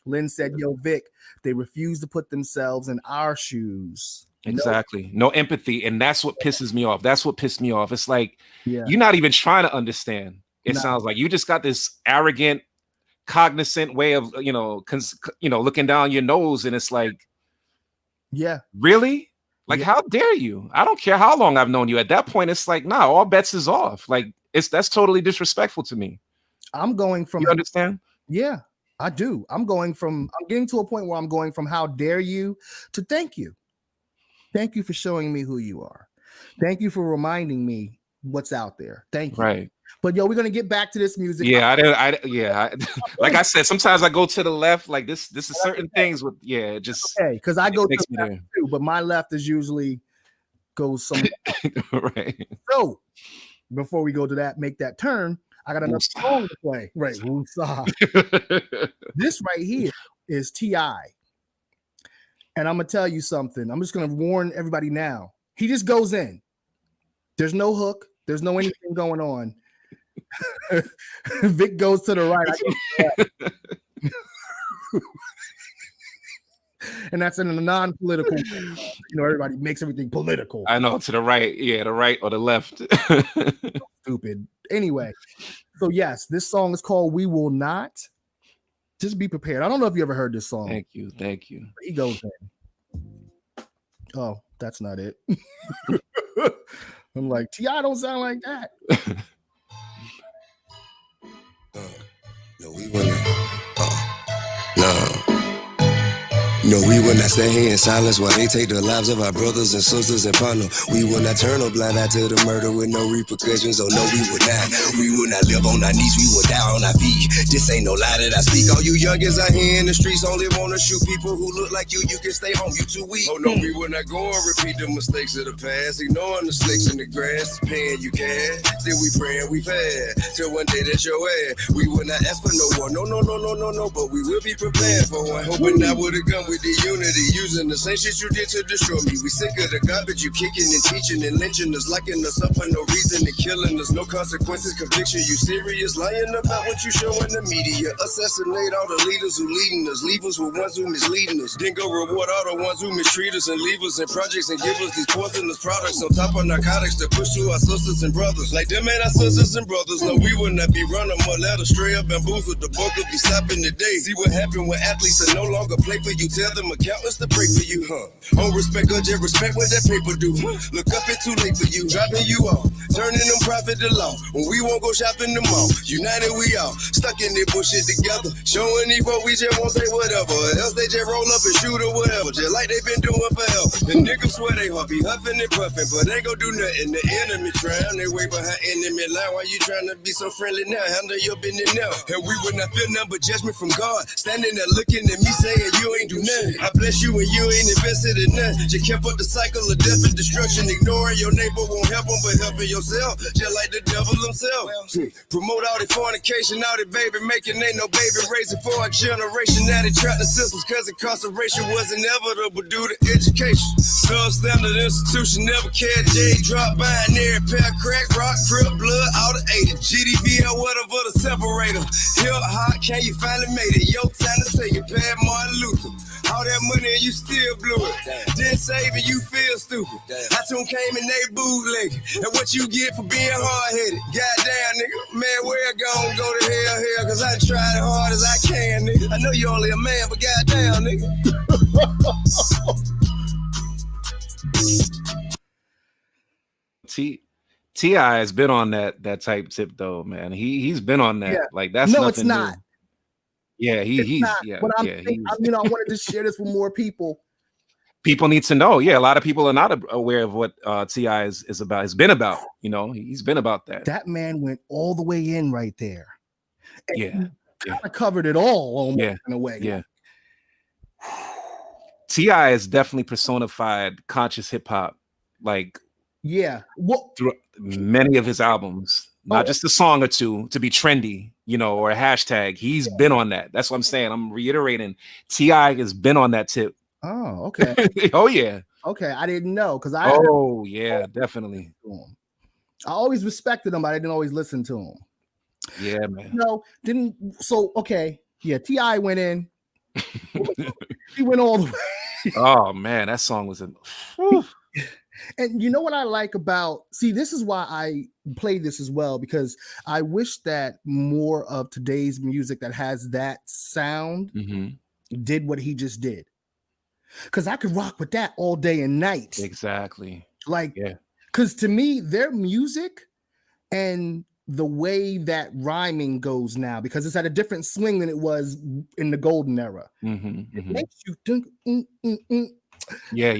Lynn said, yo, Vic, they refuse to put themselves in our shoes. Exactly. No empathy. And that's what pisses me off. That's what pissed me off. It's like, you're not even trying to understand. It sounds like you just got this arrogant, cognizant way of, looking down your nose. And it's like, really? Like, how dare you? I don't care how long I've known you. At that point, it's like, nah, all bets is off. Like, that's totally disrespectful to me. I'm going from, you understand? Yeah. I do. I'm getting to a point where I'm going from how dare you to thank you. Thank you for showing me who you are. Thank you for reminding me what's out there. Thank you. Right. But we're going to get back to this music. Yeah. Like I said, sometimes I go to the left, like this is certain things with, just. Okay. Cause I go to the left too, but my left is usually goes somewhere. Right. So before we go to that, make that turn, I got another song to play. Right. This right here is T.I. And I'm going to tell you something. I'm just going to warn everybody now. He just goes in. There's no hook. There's no anything going on. Vic goes to the right. And that's in a non-political, everybody makes everything political. I know, to the right. Yeah, the right or the left. Stupid. Anyway, so yes, this song is called We Will Not. Just be prepared. I don't know if you ever heard this song. Thank you. He goes in. Oh, that's not it. I'm like, T.I. don't sound like that. No, we will not. No, we will not stand here in silence while they take the lives of our brothers and sisters and partner. We will not turn a blind eye to the murder with no repercussions. Oh no, we will not. We will not live on our knees. We will die on our feet. This ain't no lie that I speak. All you youngins out here in the streets only wanna shoot people who look like you. You can stay home. You too weak. Oh no, we will not go and repeat the mistakes of the past. Ignoring the snakes in the grass, paying you cash. Then we praying we fast till one day that's your ass. We will not ask for no one. No. But we will be prepared for one. Hoping not with a gun. With the unity, using the same shit you did to destroy me. We sick of the garbage you kicking and teaching and lynching us, locking us up for no reason and killing us. No consequences, conviction. You serious? Lying about what you show in the media. Assassinate all the leaders who leading us. Leave us with ones who misleading us. Then go reward all the ones who mistreat us and leave us in projects and give us these poisonous products on top of narcotics to push to our sisters and brothers. Like them ain't our sisters and brothers. No, we will not be running more led astray or bamboozled. The book will be stopping today. See what happened when athletes are no longer play for you. Tell them accountants to pray for you, Oh, respect God, just respect what that paper do. Look up, it's too late for you, dropping you off, turning them profit to law. When we won't go shopping them all, united we all, stuck in this bullshit together. Showing these folk we just won't say whatever, else they just roll up and shoot or whatever, just like they been doing forever. The niggas swear they heart be huffing and puffing, but they gon' do nothing. The enemy trying, they way behind enemy line. Why you trying to be so friendly now? Handle your business now. And we would not feel none but judgment from God, standing there looking at me saying you ain't do nothing. I bless you and you ain't invested in none. You kept up the cycle of death and destruction. Ignoring your neighbor won't help them, but helping yourself, just like the devil himself. Promote all the fornication, all the baby making, ain't no baby raising for a generation. Now they trapped the systems cause incarceration was inevitable due to education. Substandard institution never cared. J drop by an air pair, crack, rock, crib, blood, all the 80. GDP or whatever the separator. Hip hop, can you finally made it? Yo, time to say you bad Martin Luther. All that money and you still blew it. Didn't save it, you feel stupid. I soon came in they bootleg. And what you get for being hard-headed? Goddamn, nigga. Man, where I gon' go to hell, cause I tried as hard as I can, nigga. I know you only a man, but goddamn, nigga. T.I. has been on that type tip though, man. He's been on that. Yeah. Like that's no, nothing it's not. New. Yeah, he's not. yeah. But Yeah, I wanted to share this with more people. People need to know. Yeah, a lot of people are not aware of what T.I. is about. Has been about. You know, he's been about that. That man went all the way in right there. And yeah, kind of covered it all almost in a way. Yeah. T.I. has definitely personified conscious hip hop, like through many of his albums. Not just a song or two to be trendy, you know, or a hashtag. He's been on that. That's what I'm saying. I'm reiterating. T.I. has been on that tip. Oh, okay. Oh, yeah. Okay, I didn't know because yeah, definitely. I always respected him, but I didn't always listen to him. Yeah, man. T.I. went in. He went all the way. Oh man, that song was And you know what I like about, this is why I play this as well, because I wish that more of today's music that has that sound did what he just did. Because I could rock with that all day and night. Exactly. Because to me, their music and the way that rhyming goes now, because it's at a different swing than it was in the golden era. It makes you think, Yeah.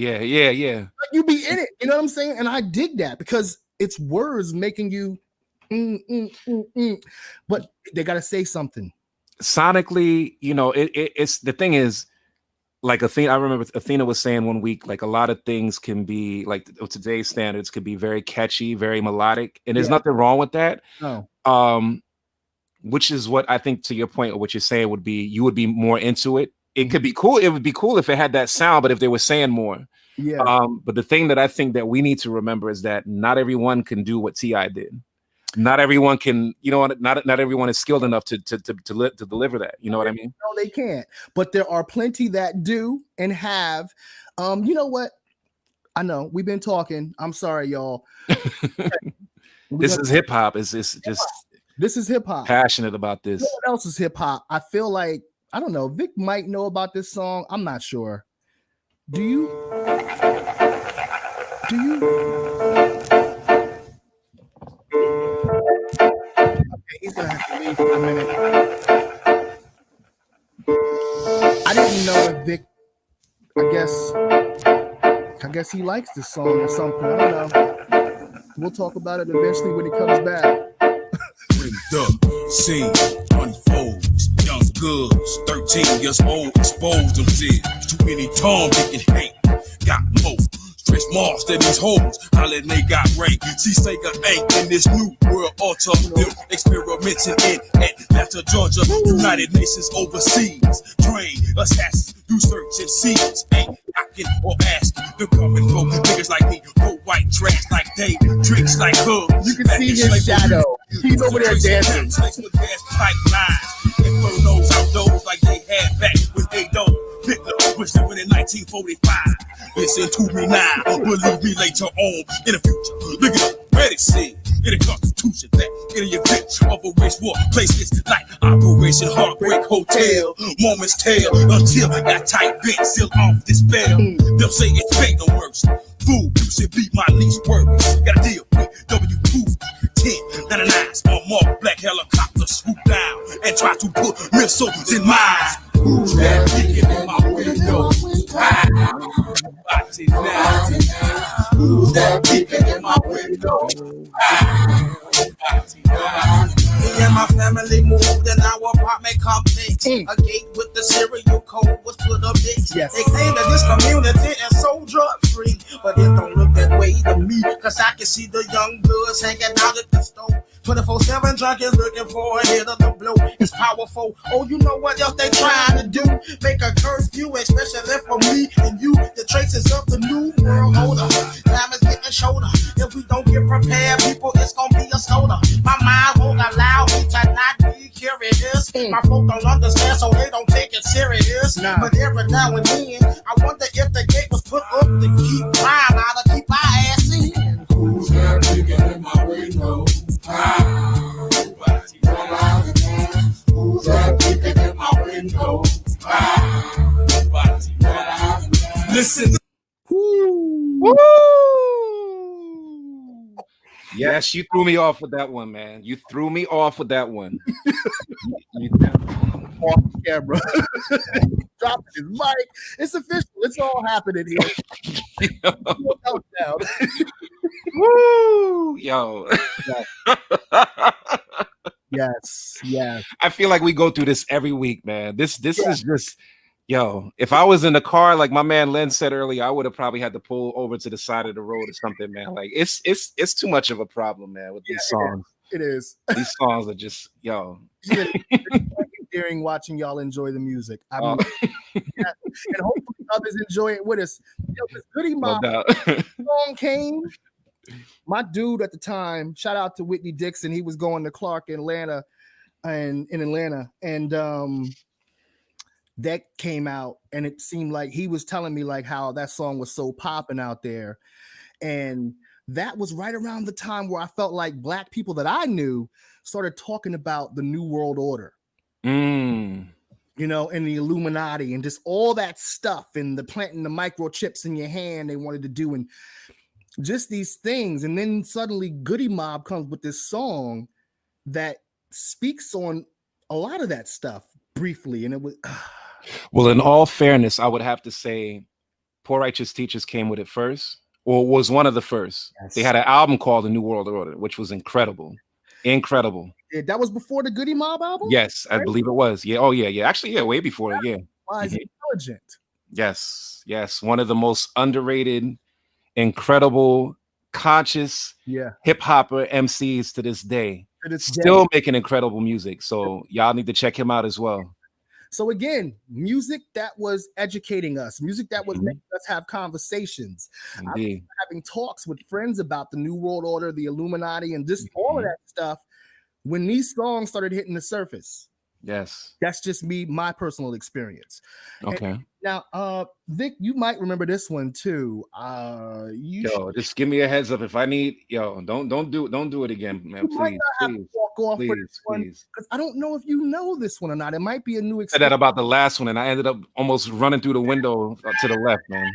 You be in it, you know what I'm saying? And I dig that because it's words making you but they gotta say something. Sonically, you know, it's the thing is, like Athena, I remember Athena was saying one week, like a lot of things can be like today's standards could be very catchy, very melodic, and there's nothing wrong with that. No. Which is what I think, to your point, or what you're saying would be, you would be more into it. It could be cool. It would be cool if it had that sound, but if they were saying more. Yeah. But the thing that I think that we need to remember is that not everyone can do what T.I. did. Not everyone can, you know, not everyone is skilled enough to deliver that. You know what I mean? No, they can't. But there are plenty that do and have. You know what? I know we've been talking. I'm sorry, y'all. This is hip hop. This is hip hop. Passionate about this. What else is hip hop? I feel like, I don't know. Vic might know about this song. I'm not sure. Do you? Okay, he's gonna have to leave for a minute. I didn't know if Vic. I guess he likes this song or something. I don't know. We'll talk about it eventually when he comes back. The scene unfolds. Young girls, 13 years old, exposed themselves. Too many Tom, Dick, and hate. Got more. Stretch marks to these hoes, holla and they got rank. See, Sega ain't in this new world order. Them experimenting in Atlanta, Georgia. United Nations overseas. Train assassins, do search and seize. Ain't knocking or asking. They're coming for niggas like me. Go white trash like Dave, drinks like her. You can see his shadow. He's over there dancing. Infernos outdoors like they had back when they don't. Hitler was doing in 1945. Listen to me now, believe me later on in the future. Look at what it said in the Constitution that in the event of a race war, places like Operation Heartbreak Hotel, moments tell until that tight bent seal off this spell. They'll say it's fate no mercy. Fool, you should be my least worries. Gotta deal with W2-1099s on more black helicopters swoop down and try to put missiles in mines. Who's that peeking in my window? Who's that peeking in my window? Me and my family moved in our apartment complex. A gate with the serial code was put up sticks. Yes. They claim that this community is so drug free, but it don't look that way to me. Cause I can see the young bloods hanging out at the store. 24/7 junkies looking for a hit of the blow. It's powerful. Oh, you know what else they trying to do? Make a curfew, especially for me and you. The traces of the new world order. Time is getting shorter. If we don't get prepared, people, it's gonna be a slaughter. My mind won't allow me to not be curious. My folk don't understand, so they don't take it serious. Nah. But every now and then, I wonder if the gate was put up to keep crime out of keep our ass in. Who's that digging in my window? Nobody. Who's that digging in my window? Nobody. Listen. Woo. Yes, you threw me off with that one, man. You threw me off with that one. Off camera. Dropping his mic. It's official. It's all happening here. Countdown. Woo! Yo. Yes. I feel like we go through this every week, man. This is just, yo, if I was in the car, like my man Len said earlier, I would have probably had to pull over to the side of the road or something, man. Like it's too much of a problem, man, with these songs. It is. These songs are just, yo. During watching y'all enjoy the music. I mean, and hopefully others enjoy it with us. Yo, this Goody Mob song came. My dude at the time, shout out to Whitney Dixon. He was going to Clark in Atlanta, and that came out, and it seemed like he was telling me like how that song was so popping out there, and that was right around the time where I felt like Black people that I knew started talking about the New World Order. You know, and the Illuminati and just all that stuff, and the planting the microchips in your hand they wanted to do, and just these things. And then suddenly Goody Mob comes with this song that speaks on a lot of that stuff briefly. And it was well, in all fairness, I would have to say Poor Righteous Teachers came with it first, or was one of the first. Yes. They had an album called The New World Order, which was incredible. That was before the Goody Mob album? Yes, right? I believe it was. Yeah. Oh, yeah. Actually, yeah, way before. Yeah. Wise intelligent. Yes. One of the most underrated, incredible, conscious hip hopper MCs to this day. Still making incredible music. So y'all need to check him out as well. So again, music that was educating us, music that was making us have conversations. Having talks with friends about the New World Order, the Illuminati, and just all of that stuff when these songs started hitting the surface. Yes. That's just me, my personal experience. Okay. And now, Vic, you might remember this one too. Just give me a heads up if I need. Don't do it again, man. Please. Walk off with this one because I don't know if you know this one or not. It might be a new experience. I said that about the last one, and I ended up almost running through the window to the left, man.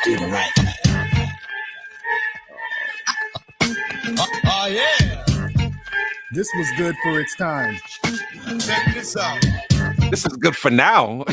To the right. Oh yeah. This was good for its time. Check this out. This is good for now.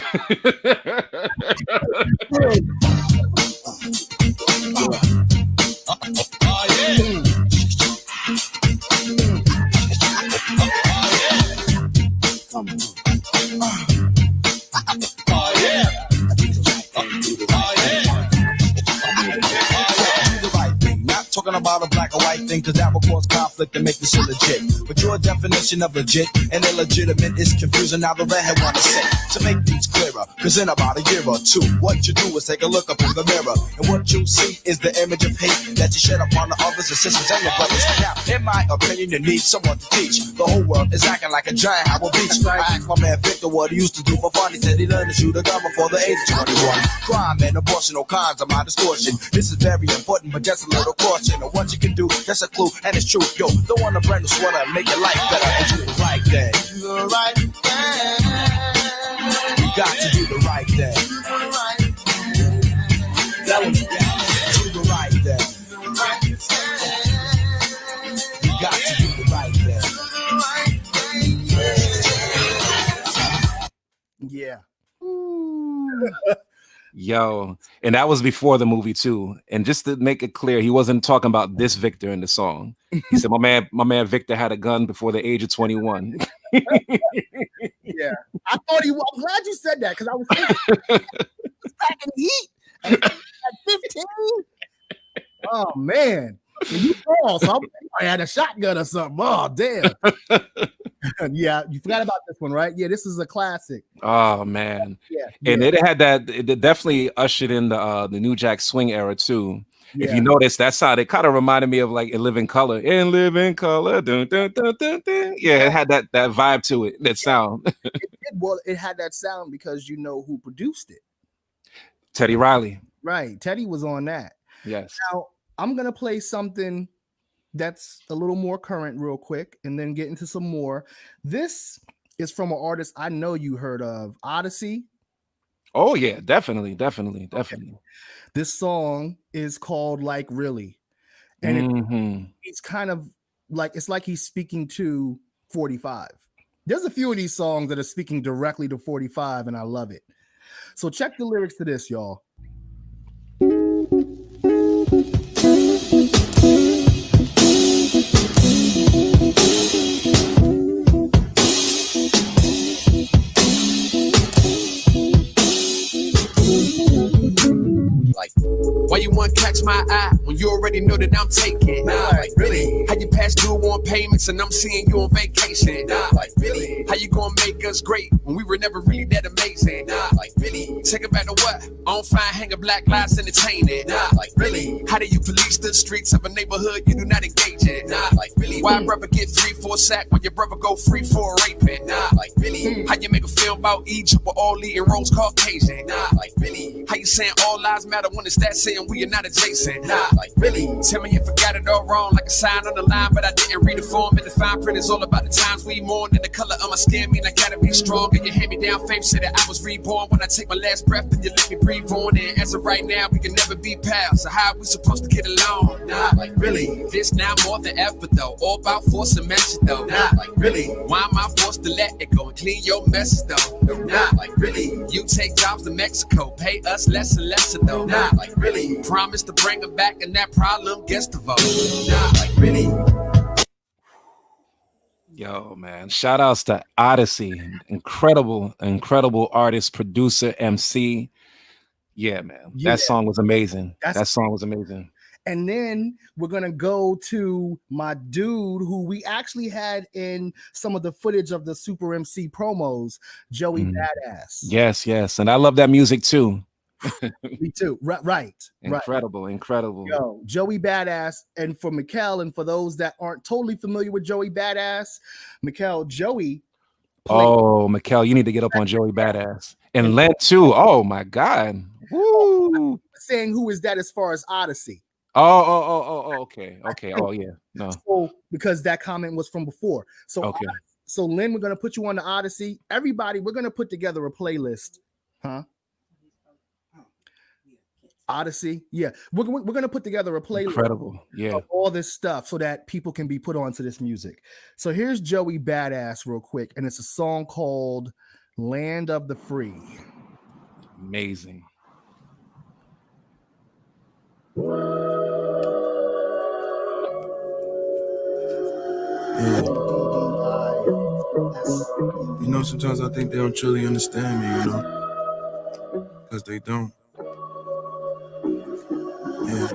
Talking about a black or white thing, cause that will cause conflict and make this illegit. But your definition of legit and illegitimate is confusing. Now the redhead wanna say to make things clearer, cause in about a year or two, what you do is take a look up in the mirror, and what you see is the image of hate that you shed upon the others and sisters and your brothers. Now, in my opinion, you need someone to teach. The whole world is acting like a giant Howell Beach. I asked my man Victor what he used to do for fun. He said he learned to shoot a gun before the age of 21. Crime and abortion, all kinds of my distortion. This is very important, but just a little caution. Or what you can do, that's a clue, and it's true. Yo, don't want to brand new sweater and make your life better, and do the right thing. Do the right thing. You got to do the right thing. Tell them, do the right thing. You got to do the right thing. Yeah. Yo, and that was before the movie too. And just to make it clear, he wasn't talking about this Victor in the song. He said, my man Victor had a gun before the age of 21. Yeah, I thought he was. I'm glad you said that because I was thinking he was packing heat at 15. Oh man, and you tall, so I had a shotgun or something. Oh damn. Yeah, you forgot about this one, right? Yeah, this is a classic. Oh man, yeah. And it had that. It definitely ushered in the New Jack Swing era too. If Yeah. you notice that sound, it kind of reminded me of like In Living Color. In Living Color, dun, dun, dun, dun, dun. Yeah, it had that vibe to it. That sound. It had that sound because you know who produced it. Teddy Riley. Right, Teddy was on that. Yes. Now I'm gonna play something that's a little more current real quick and then get into some more. This is from an artist I know you heard of, Odyssey. Oh yeah, definitely. This song is called Like Really. And it's kind of like, it's like he's speaking to 45. There's a few of these songs that are speaking directly to 45 and I love it. So check the lyrics to this, y'all. Like, why you want to catch my eye when you already know that I'm taking? Nah, like really? How you pass due on payments and I'm seeing you on vacation? Nah, like really? How you gonna make us great when we were never really that amazing? Nah, like really? Take it back to what? On fire, hanging black lives entertaining. Nah, like really? How do you police the streets of a neighborhood you do not engage in? Nah, like really? Why brother get 3-4 sack when your brother go free for raping? Nah, like really? How you make a film about Egypt with all eating rose Caucasian? Nah, like really? How you saying all lives matter when it's that saying we are not adjacent? Nah, like really? Tell me if I got it all wrong, like a sign on the line, but I didn't read the form. And the fine print is all about the times we mourn. And the color of my skin mean I gotta be strong. And you hand me down fame, said that I was reborn. When I take my last breath, then you let me breathe on. And as of right now, we can never be pals. So how are we supposed to get along? Nah, like really? This now more than ever though. All about force and message though. Nah, like really? Why am I forced to let it go and clean your messes though? Nah, like really? You take jobs to Mexico, pay us less and lesser though. Nah, like really? Promise to bring them back and that problem gets the vote. Nah, like really? Yo, man. Shout outs to Odyssey. Incredible artist, producer, MC. Yeah, man. Yeah. That song was amazing. That song was amazing. And then we're going to go to my dude who we actually had in some of the footage of the Super MC promos, Joey Badass. Yes. And I love that music too. Me too. Right. Incredible. Yo, Joey Badass. And for Mikkel, and for those that aren't totally familiar with Joey Badass, Joey. Oh, Mikkel, you need to get up on Joey Badass. And Len too. Oh my God. Woo. Saying who is that as far as Odyssey? Okay. Oh yeah. No. So, because that comment was from before. So okay. So Lynn, we're gonna put you on the Odyssey. Everybody, we're gonna put together a playlist. Huh? Odyssey, yeah. We're gonna put together a playlist. Incredible, yeah. Of all this stuff so that people can be put onto this music. So here's Joey Badass real quick, and it's a song called "Land of the Free." Amazing. You know, sometimes I think they don't truly understand me, you know, because they don't. Yeah.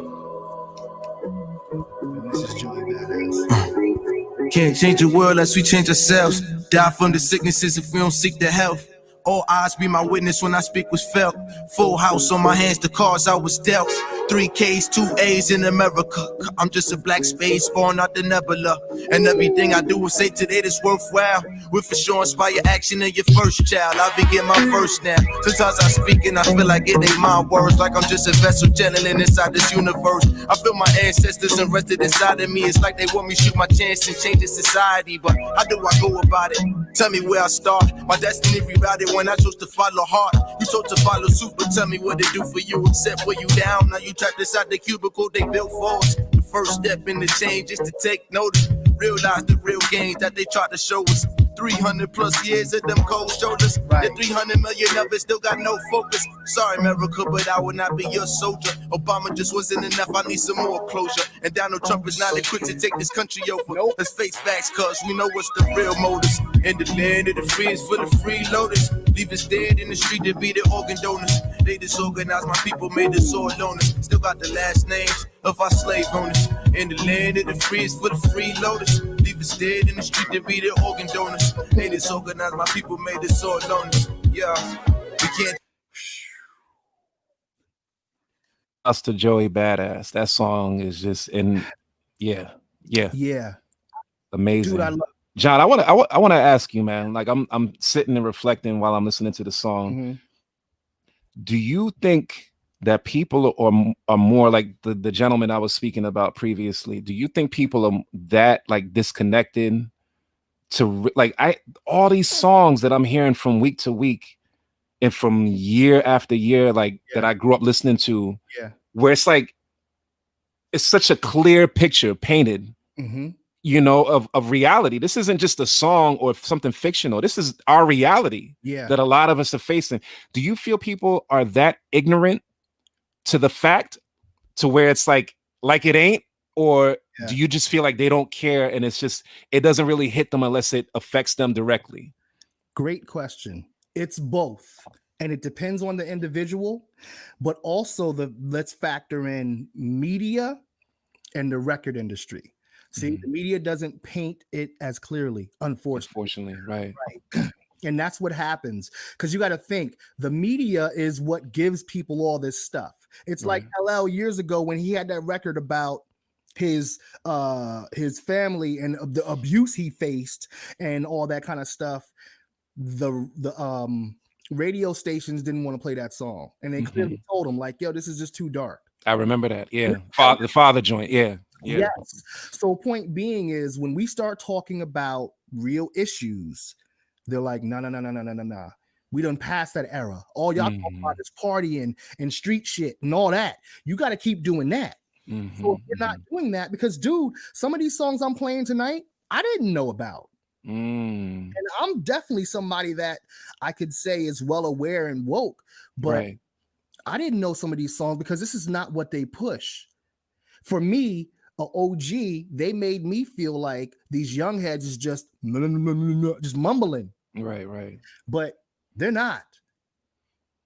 This is Joey Badass. Can't change the world unless we change ourselves. Die from the sicknesses if we don't seek the health. All eyes be my witness when I speak was felt. Full house on my hands, the cards I was dealt. 3 Ks, 2 A's in America. I'm just a black space born out the nebula. And everything I do will say today that's worthwhile. Will for sure inspire action in your first child. I'll begin my first now. Sometimes I speak and I feel like it ain't my words. Like I'm just a vessel channeling inside this universe. I feel my ancestors arrested inside of me. It's like they want me to shoot my chance and change the society. But how do I go about it? Tell me where I start. My destiny rerouted when I chose to follow heart. You chose to follow suit, but tell me what it do for you. Except where you down. Now you trapped inside the cubicle they built for us. First step in the change is to take notice. Realize the real gains that they try to show us. 300 plus years of them cold shoulders. The 300 million of it still got no focus. Sorry, America, but I will not be your soldier. Obama just wasn't enough, I need some more closure. And Donald Trump is not equipped to take this country over. Let's face facts, cause we know what's the real motives. In the land of the free is for the freeloaders. Leave us dead in the street to be the organ donors. They disorganized my people, made us all loners. Still got the last names of our slave owners. In the land of the free is for the freeloaders. Leave us dead in the street to be the organ donors. They disorganized my people, made us all loners. Yeah, we can't. Us to Joey Badass. That song is just yeah. Amazing. Dude, I love. John, I want to ask you, man. Like I'm sitting and reflecting while I'm listening to the song. Mm-hmm. Do you think that people are more like the gentleman I was speaking about previously? Do you think people are that like disconnected to like all these songs that I'm hearing from week to week and from year after year, like that I grew up listening to, where it's like it's such a clear picture painted. Mm-hmm. You know, of reality. This isn't just a song or something fictional. This is our reality that a lot of us are facing. Do you feel people are that ignorant to the fact to where it's like it ain't? Or do you just feel like they don't care and it's just, it doesn't really hit them unless it affects them directly? Great question. It's both. And it depends on the individual, but also let's factor in media and the record industry. See, the media doesn't paint it as clearly, unfortunately. Right. And that's what happens. Because you got to think, the media is what gives people all this stuff. It's like LL years ago when he had that record about his family and the abuse he faced and all that kind of stuff. The radio stations didn't want to play that song. And they clearly told him, like, yo, this is just too dark. I remember that. Yeah. The father joint. Yeah. Yes. So point being is when we start talking about real issues, they're like, no. We done past that era. All y'all talking about is partying and street shit and all that. You got to keep doing that. So if you're not doing that, because dude, some of these songs I'm playing tonight, I didn't know about. And I'm definitely somebody that I could say is well aware and woke, but I didn't know some of these songs because this is not what they push. For me, a OG, they made me feel like these young heads is just mumbling. Right. But they're not.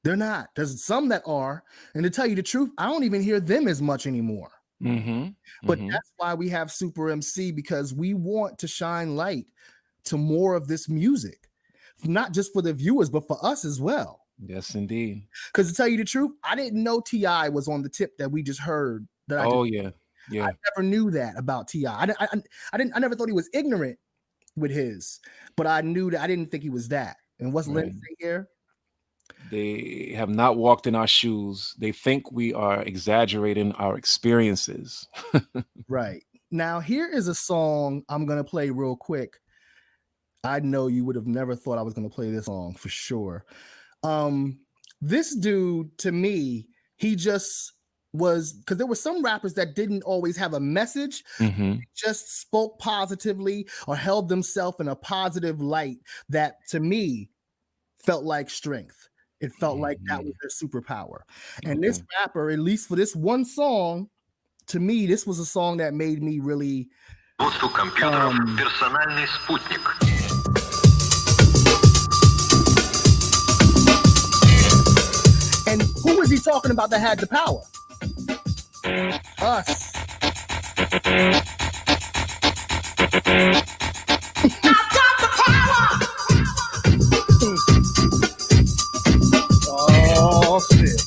There's some that are. And to tell you the truth, I don't even hear them as much anymore. But that's why we have Super MC, because we want to shine light to more of this music, not just for the viewers, but for us as well. Yes, indeed. Because to tell you the truth, I didn't know T.I. was on the tip that we just heard. I never knew that about T.I. I never thought he was ignorant with his, but I knew that I didn't think he was that. And what's Lynn say here? They have not walked in our shoes. They think we are exaggerating our experiences. Right. Now, here is a song I'm going to play real quick. I know you would have never thought I was going to play this song for sure. This dude, to me, he just was, because there were some rappers that didn't always have a message, just spoke positively or held themselves in a positive light that to me felt like strength. It felt like that was their superpower. And this rapper, at least for this one song, to me, this was a song that made me really персональный спутник. And who was he talking about that had the power? Us. I've got the power. Oh shit.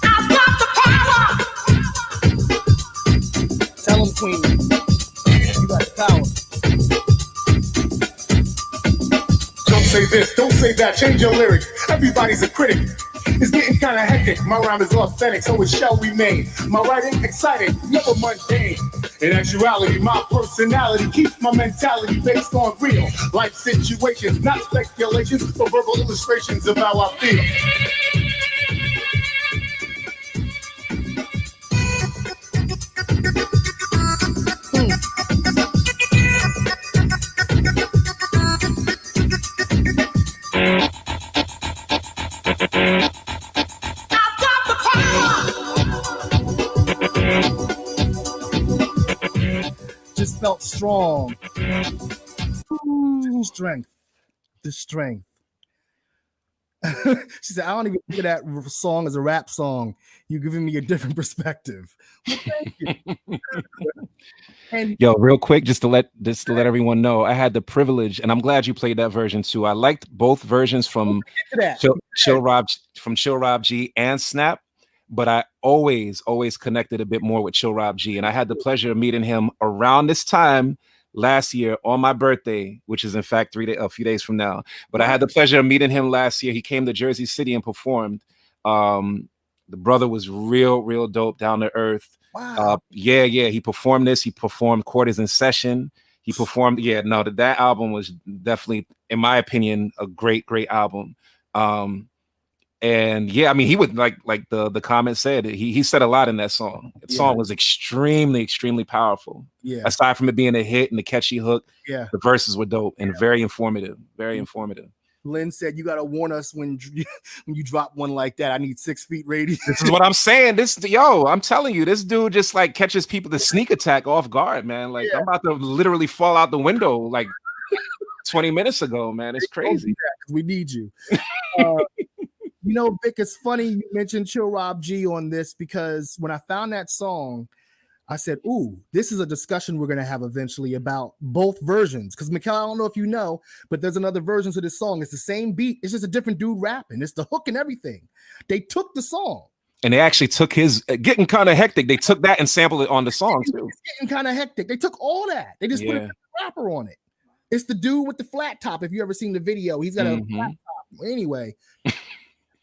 I've got the power. Tell him, Queen. You got the power. Don't say this, don't say that, change your lyrics. Everybody's a critic. It's getting kind of hectic. My rhyme is authentic, so it shall remain. My writing exciting, never mundane. In actuality, my personality keeps my mentality based on real life situations, not speculations, but verbal illustrations of how I feel. just felt strong. Ooh, strength. The strength. She said, I don't even think of that song as a rap song. You're giving me a different perspective. Well, thank you. And yo, real quick, just to let everyone know, I had the privilege, and I'm glad you played that version too. I liked both versions from Chill Rob G and Snap, but I always connected a bit more with Chill Rob G, and I had the pleasure of meeting him around this time last year on my birthday, which is in fact a few days from now. But I had the pleasure of meeting him last year. He came to Jersey City and performed. The brother was real dope, down to earth. Wow. Yeah. He performed this. He performed Quarters in Session. He performed. Yeah, no, that album was definitely, in my opinion, a great album. And yeah, I mean, he would like the comment said, he said a lot in that song. That song was extremely powerful. Yeah. Aside from it being a hit and the catchy hook, yeah, the verses were dope and very informative. Very informative. Lynn said, "You gotta warn us when you drop one like that. I need 6 feet radius." This is what I'm saying. I'm telling you, this dude just like catches people the sneak attack off guard, man. Like I'm about to literally fall out the window like 20 minutes ago, man. It's crazy. We need you. You know, Vic, it's funny you mentioned Chill Rob G on this, because when I found that song, I said, ooh, this is a discussion we're going to have eventually about both versions. Because, Mikhail, I don't know if you know, but there's another version to this song. It's the same beat. It's just a different dude rapping. It's the hook and everything. They took the song. And they actually took his Getting Kind of Hectic. They took that and sampled it on the song, too. It's Getting Kind of Hectic. They took all that. They just put a rapper on it. It's the dude with the flat top. If you ever seen the video, he's got a flat top. Anyway,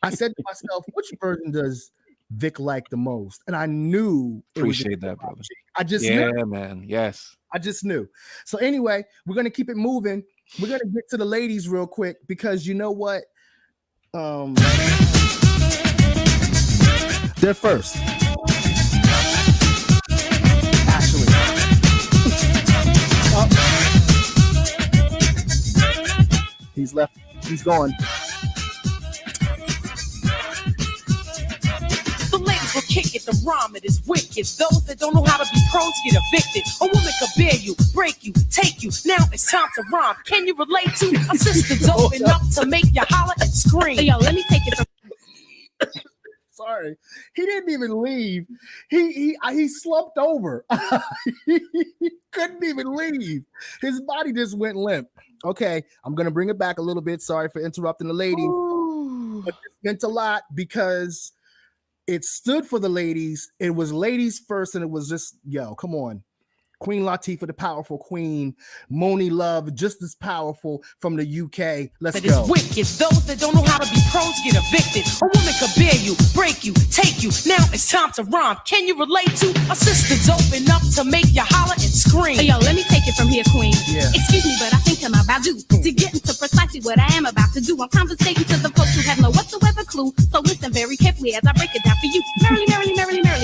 I said to myself, which version does Vic like the most? And I knew appreciate that, brother. I just knew. Man. Yes. I just knew. So anyway, we're gonna keep it moving. We're gonna get to the ladies real quick, because you know what? They're first. Actually. He's left. He's gone. Will kick it, the rhyme it is wicked. Those that don't know how to be pros get evicted. A woman could bear you, break you, take you. Now it's time to rhyme. Can you relate to a sister dope enough to make you holler and scream? Hey, yo, let me take it from. Sorry, he didn't even leave. He slumped over. He couldn't even leave. His body just went limp. Okay, I'm gonna bring it back a little bit. Sorry for interrupting the ladies. But it meant a lot, because it stood for the ladies. It was ladies first, and it was just, yo, come on. Queen Latifah, the powerful queen. Moni Love, just as powerful, from the UK. Let's go. It's wicked. Those that don't know how to be pros get evicted. A woman could bear you, break you, take you. Now it's time to rhyme. Can you relate to a sister dope enough to make you holler and scream? Hey, yo, let me take it from here, queen. Yeah. Excuse me, but I think I'm about due to get into precisely what I am about to do. I'm conversating to the folks who have no whatsoever clue. So listen very carefully as I break it down for you. Merrily,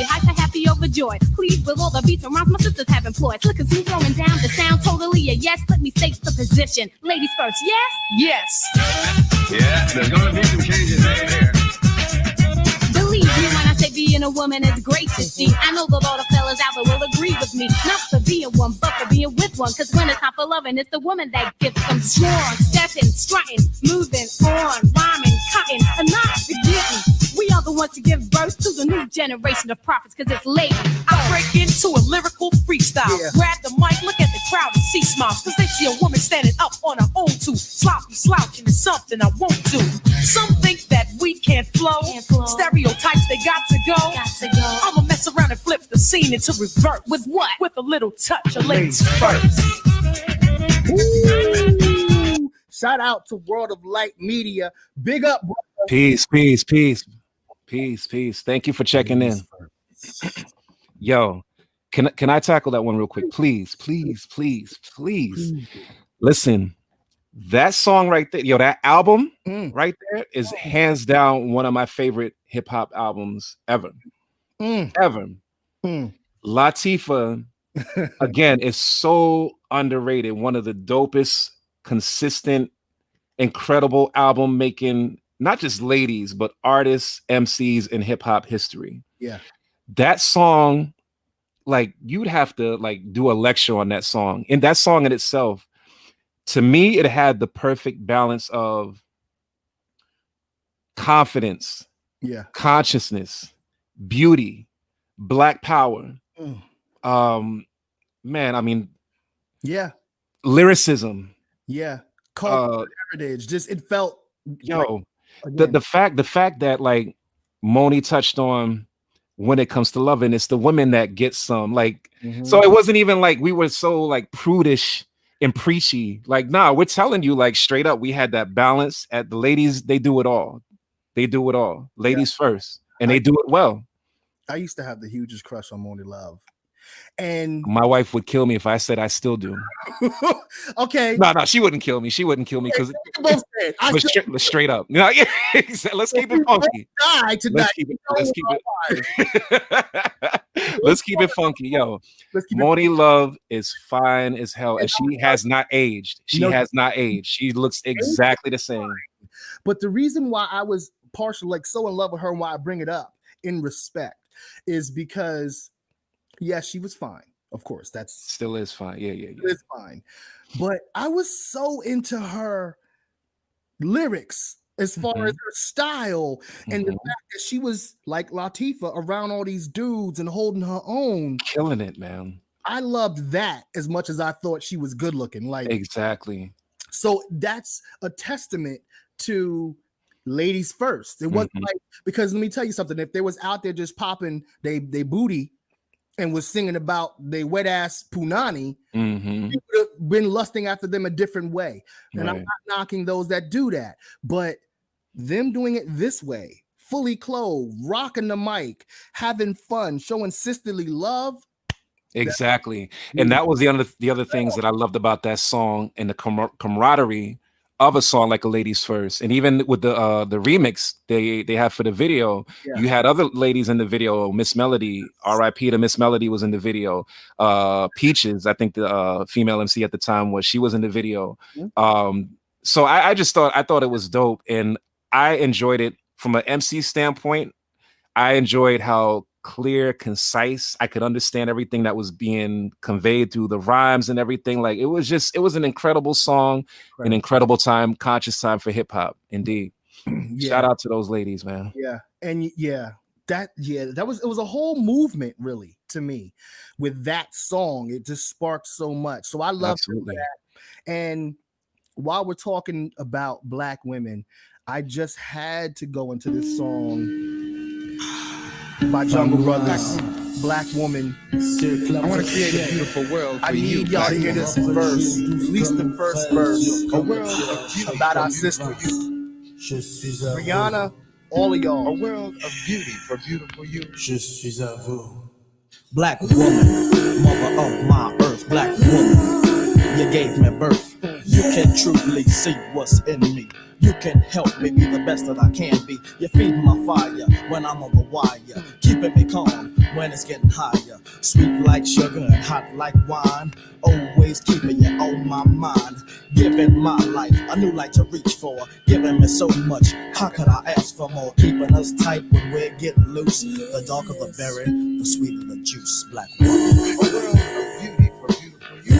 hyper, happy, overjoyed. Pleased with all the beats and rhymes my sisters have employed. Look, as you throwing down the sound, totally a yes. Let me state the position. Ladies first, yes? Yes. Yeah, there's gonna be some changes right here. Believe me when I say being a woman is great to see. I know that all the fellas out there will agree with me. Not for being one, but for being with one. Cause when it's time for loving, it's the woman that gets them strong. Stepping, strutting, moving on, rhyming, cutting, and not forgetting. We are the ones to give birth to the new generation of prophets, cause it's ladies. I break into a lyrical freestyle. Grab the mic, look at the crowd and see smiles. Cause they see a woman standing up on her own too. Sloppy slouching is something I won't do. Some think that we can't flow. Stereotypes, they got to go. I'ma mess around and flip the scene into revert. With what? With a little touch of ladies first. Ooh. Shout out to World of Light Media. Big up, brother. Peace. Thank you for checking in. Yo, can I tackle that one real quick? Please. Listen, that song right there, yo, that album right there is hands down one of my favorite hip hop albums ever. Latifah, again, is so underrated. One of the dopest, consistent, incredible album making, not just ladies, but artists, MCs in hip hop history. Yeah. That song like you'd have to like do a lecture on that song. And that song in itself, to me, it had the perfect balance of confidence, consciousness, beauty, black power. Man, I mean, lyricism. Cultural heritage. Just it felt the fact that like Moni touched on when it comes to loving, it's the women that get some like so it wasn't even like we were so like prudish and preachy. Like, nah, we're telling you like straight up, we had that balance. At the ladies, they do it all. They do it all. Ladies first. And they do it well. I used to have the hugest crush on Moni Love. And my wife would kill me if I said I still do. Okay. No, she wouldn't kill me. She wouldn't kill me because straight up. You know, let's keep it funky. Let's keep it funky, yo. Moni Love is fine as hell, and she has not aged. She has not aged. She looks exactly the same. But the reason why I was partial, like so in love with her, and why I bring it up in respect, is because yes, she was fine. Of course, that's still is fine. Yeah. It's fine. But I was so into her lyrics as far as her style and the fact that she was like Latifah around all these dudes and holding her own. Killing it, man. I loved that as much as I thought she was good looking. Like exactly. So that's a testament to ladies first. It wasn't like, because let me tell you something, if they was out there just popping they booty and was singing about they wet ass punani, you would have been lusting after them a different way. And I'm not knocking those that do that, but them doing it this way, fully clothed, rocking the mic, having fun, showing sisterly love. Exactly. And that was the other things that I loved about that song and the camaraderie of a song like A Ladies First. And even with the remix they have for the video, you had other ladies in the video. Miss Melody, R.I.P. to Miss Melody, was in the video. Peaches, I think the female MC at the time was in the video. So I thought it was dope, and I enjoyed it from an MC standpoint. I enjoyed how clear, concise. I could understand everything that was being conveyed through the rhymes and everything. Like it was an incredible song, an incredible time, conscious time for hip hop. Indeed. Shout out to those ladies, man. It was a whole movement really to me with that song. It just sparked so much. So I love that. And while we're talking about black women, I just had to go into this song by Jungle Brothers, Black Woman. I want to create a beautiful world for I need y'all to hear this verse, at least the first verse, about our sisters. Rihanna, all of y'all. A world of beauty for beautiful you. Je suis à vous. Black woman, mother of my earth, black woman, you gave me birth. You can truly see what's in me. You can help me be the best that I can be. You feed my fire when I'm on the wire, keeping me calm when it's getting higher. Sweet like sugar and hot like wine, always keeping you on my mind. Giving my life a new light to reach for, giving me so much. How could I ask for more? Keeping us tight when we're getting loose. The darker the berry, the sweeter the juice. Black woman. A world of beauty for beautiful you.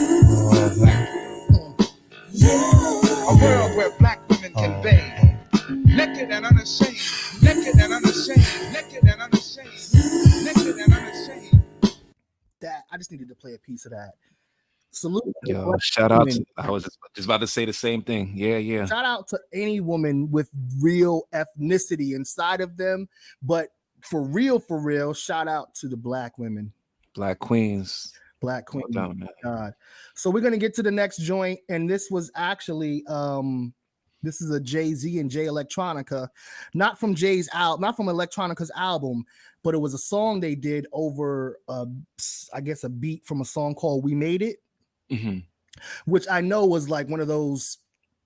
A world where black women can bathe, naked and unashamed, naked and unashamed, naked and unashamed, naked and unashamed. That I just needed to play a piece of that. Salute. Yo, shout out to, I was just about to say the same thing. Yeah. Shout out to any woman with real ethnicity inside of them, but for real, shout out to the black women. Black queens. Black queen. God. So we're gonna get to the next joint, and this was actually this is a Jay-Z and Jay Electronica, not from Jay's album, not from Electronica's album, but it was a song they did over I guess a beat from a song called We Made It, which I know was like one of those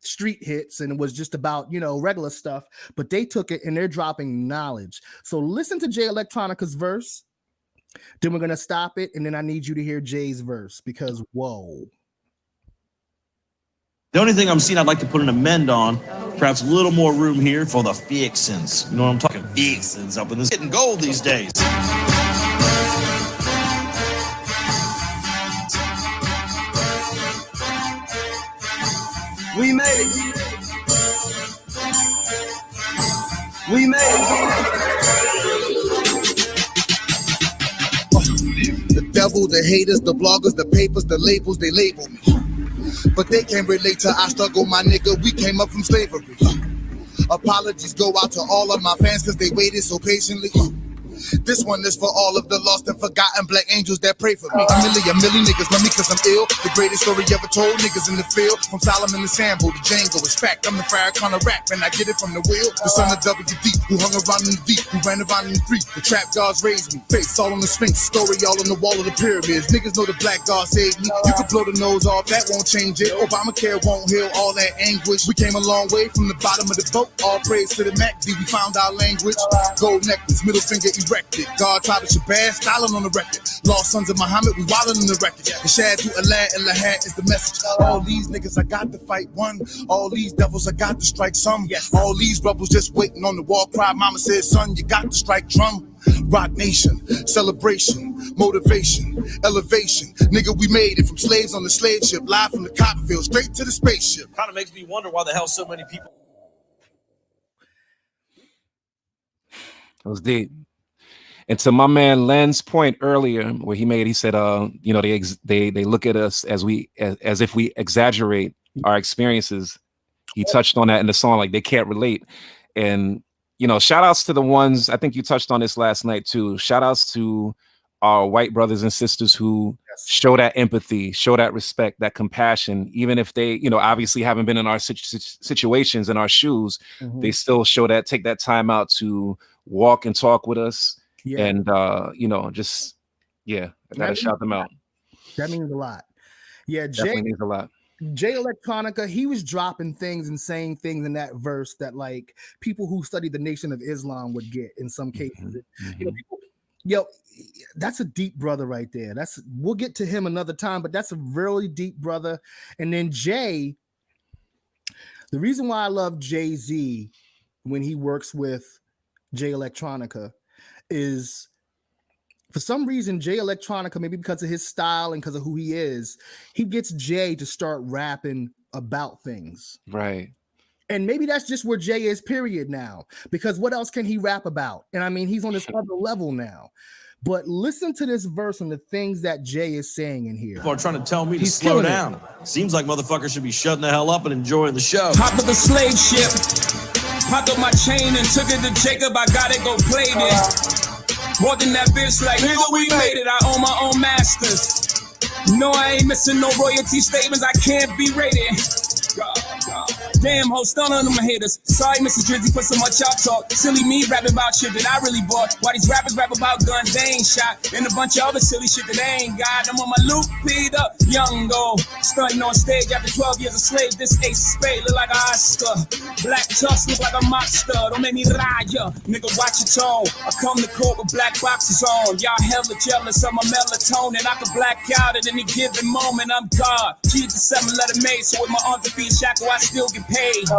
street hits, and it was just about, regular stuff, but they took it and they're dropping knowledge. So listen to Jay Electronica's verse. Then we're going to stop it, and then I need you to hear Jay's verse, because whoa. The only thing I'm seeing I'd like to put an amend on, perhaps a little more room here for the fixins. You know what I'm talking? Fixins up in this getting gold these days. We made it. We made it. The devil, the haters, the bloggers, the papers, the labels, they label me. But they can't relate to our struggle, my nigga. We came up from slavery. Apologies go out to all of my fans because they waited so patiently. This one is for all of the lost and forgotten black angels that pray for me. A million niggas love me cause I'm ill. The greatest story ever told, niggas in the field. From Solomon to Sambo to Django, it's fact. I'm the Farrakhan of rap and I get it from the wheel. The son of WD, who hung around in the deep, who ran around in the street. The trap gods raised me, face all on the Sphinx, story all on the wall of the pyramids. Niggas know the black god saved me. You can blow the nose off, that won't change it. Obamacare won't heal all that anguish. We came a long way from the bottom of the boat. All praise to the MACD, we found our language. Gold necklace, middle finger erected. God tried to Shabazz, styling on the record. Lost sons of Muhammad, we wildin' in the record. The Shadu, Alad, and Lahad is the message. All these niggas, I got to fight one. All these devils, I got to strike some. All these rebels just waiting on the wall cry. Mama said, son, you got to strike drum. Rock nation, celebration, motivation, elevation. Nigga, we made it from slaves on the slave ship, live from the cotton field, straight to the spaceship. Kind of makes me wonder why the hell so many people. That was deep. And to my man Len's point earlier, where he said, you know, they look at us as if we exaggerate our experiences. He touched on that in the song, like they can't relate. And you know, shout outs to the ones, I think you touched on this last night too. Shout outs to our white brothers and sisters who show that empathy, show that respect, that compassion, even if they, you know, obviously haven't been in our situations, in our shoes, they still show that, take that time out to walk and talk with us. Yeah. And you know, just I gotta shout them out. That means a lot. Yeah, definitely means a lot. Jay Electronica, he was dropping things and saying things in that verse that like people who study the Nation of Islam would get in some cases. You know, people, that's a deep brother right there. We'll get to him another time, but that's a really deep brother. And then Jay, the reason why I love Jay-Z when he works with Jay Electronica is for some reason Jay Electronica, maybe because of his style and because of who he is, he gets Jay to start rapping about things. Right. And maybe that's just where Jay is, period, now. Because what else can he rap about? And I mean, he's on this other level now. But listen to this verse and the things that Jay is saying in here. People are trying to tell me to slow down. Seems like motherfuckers should be shutting the hell up and enjoying the show. Hop of the slave ship. Popped up my chain and took it to Jacob. I gotta go play this. More than that bitch, like, nigga, we made it. I own my own masters. No, I ain't missing no royalty statements. I can't be rated. Damn, ho, stun on them haters. Sorry, Mr. Drizzy, for so much y'all talk. Silly me rapping about shit that I really bought. Why these rappers rap about guns they ain't shot, and a bunch of other silly shit that they ain't got. I'm on my loop, Peter, young go. Stunting on stage after 12 years a slave. This ace of spade look like an Oscar. Black tux look like a monster. Don't make me lie, ya. Nigga, watch your tone. I come to court with black boxes on. Y'all hella jealous of my melatonin. I can black out at any given moment. I'm God. Jesus 7-letter made, so with my arms to feet shackle, I still get paid.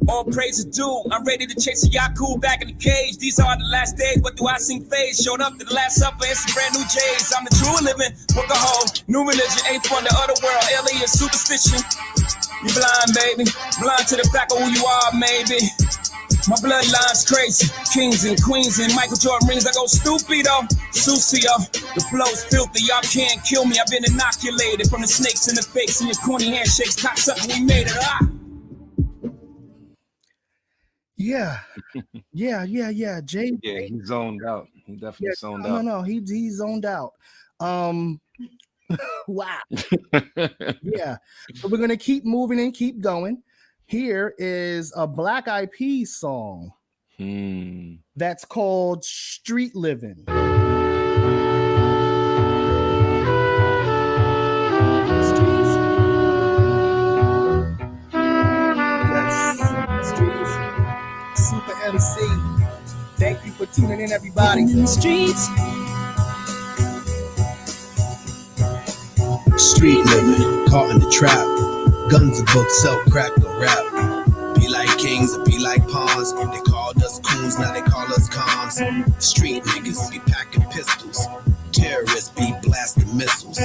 All praise is due. I'm ready to chase a Yaku back in the cage. These are the last days. What do I sing phase? Showed up to the last supper. It's a brand new J's. I'm the true living. Book a hoe. New religion ain't from the other world. Alien superstition. You blind, baby. Blind to the fact of who you are, maybe. My bloodline's crazy. Kings and queens and Michael Jordan rings. I go stupido. Sucio. The flow's filthy. Y'all can't kill me. I've been inoculated from the snakes in the face and your corny handshakes. Cocksucker, we made it. Yeah. Jay. Yeah, he zoned out. He definitely zoned out. No, he zoned out. Wow. Yeah. So we're gonna keep moving and keep going. Here is a Black Eyed Peas song that's called Street Living. Super MC. Thank you for tuning in, everybody. In the streets. Street living, caught in the trap. Guns and books, sell crack or rap. Be like kings or be like pawns. They called us coons, now they call us cons. Street niggas be packing pistols. Terrorists be blasting missiles.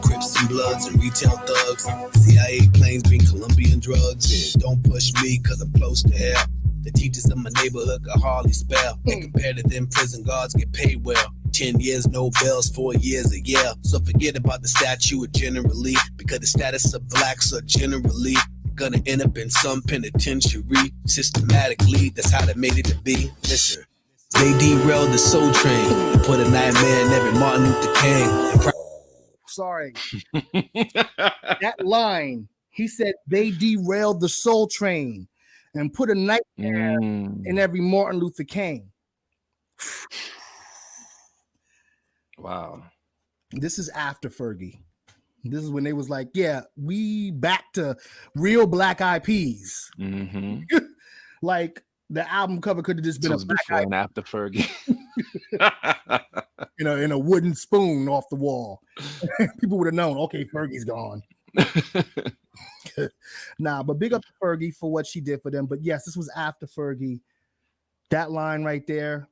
Crips and bloods and retail thugs. CIA planes bring Colombian drugs in. Don't push me cause I'm close to hell. The teachers in my neighborhood could hardly spell. And compared to them, prison guards get paid well. 10 years, no bells, 4 years a year. So forget about the statute of generally, because the status of blacks are generally gonna end up in some penitentiary. Systematically, that's how they made it to be. Listen, they derailed the soul train and put a nightmare in every Martin Luther King. Sorry. That line, he said they derailed the soul train and put a nightmare in every Martin Luther King. Wow. This is after Fergie. This is when they was like, yeah, we back to real Black Eyed Peas. Mm-hmm. Like the album cover could have just been a Black before and after Fergie. In a wooden spoon off the wall. People would have known, okay, Fergie's gone. Nah, but big up to Fergie for what she did for them. But yes, this was after Fergie. That line right there,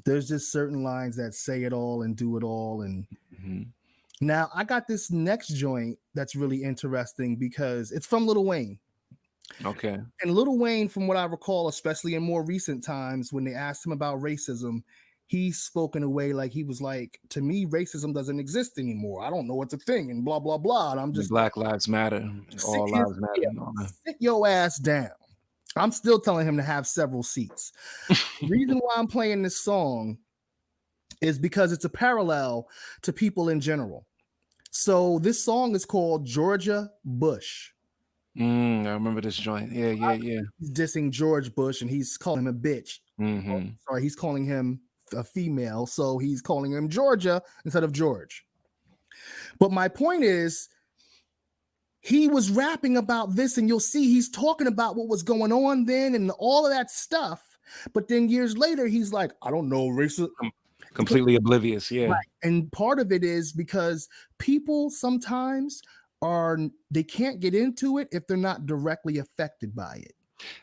there's just certain lines that say it all and do it all. And now I got this next joint that's really interesting because it's from Lil Wayne. Okay. And Lil Wayne, from what I recall, especially in more recent times, when they asked him about racism, he spoke in a way like he was like, to me, racism doesn't exist anymore. I don't know what's a thing and blah, blah, blah. And I'm just Black Lives Matter. All lives matter. And all that. Sit your ass down. I'm still telling him to have several seats. The reason why I'm playing this song is because it's a parallel to people in general. So this song is called Georgia Bush. I remember this joint. Yeah. He's dissing George Bush and he's calling him a bitch. Sorry, he's calling him a female, so he's calling him Georgia instead of George. But my point is, he was rapping about this, and you'll see he's talking about what was going on then and all of that stuff. But then years later, he's like, I don't know, racism. Completely oblivious, yeah. Right. And part of it is because people sometimes they can't get into it if they're not directly affected by it.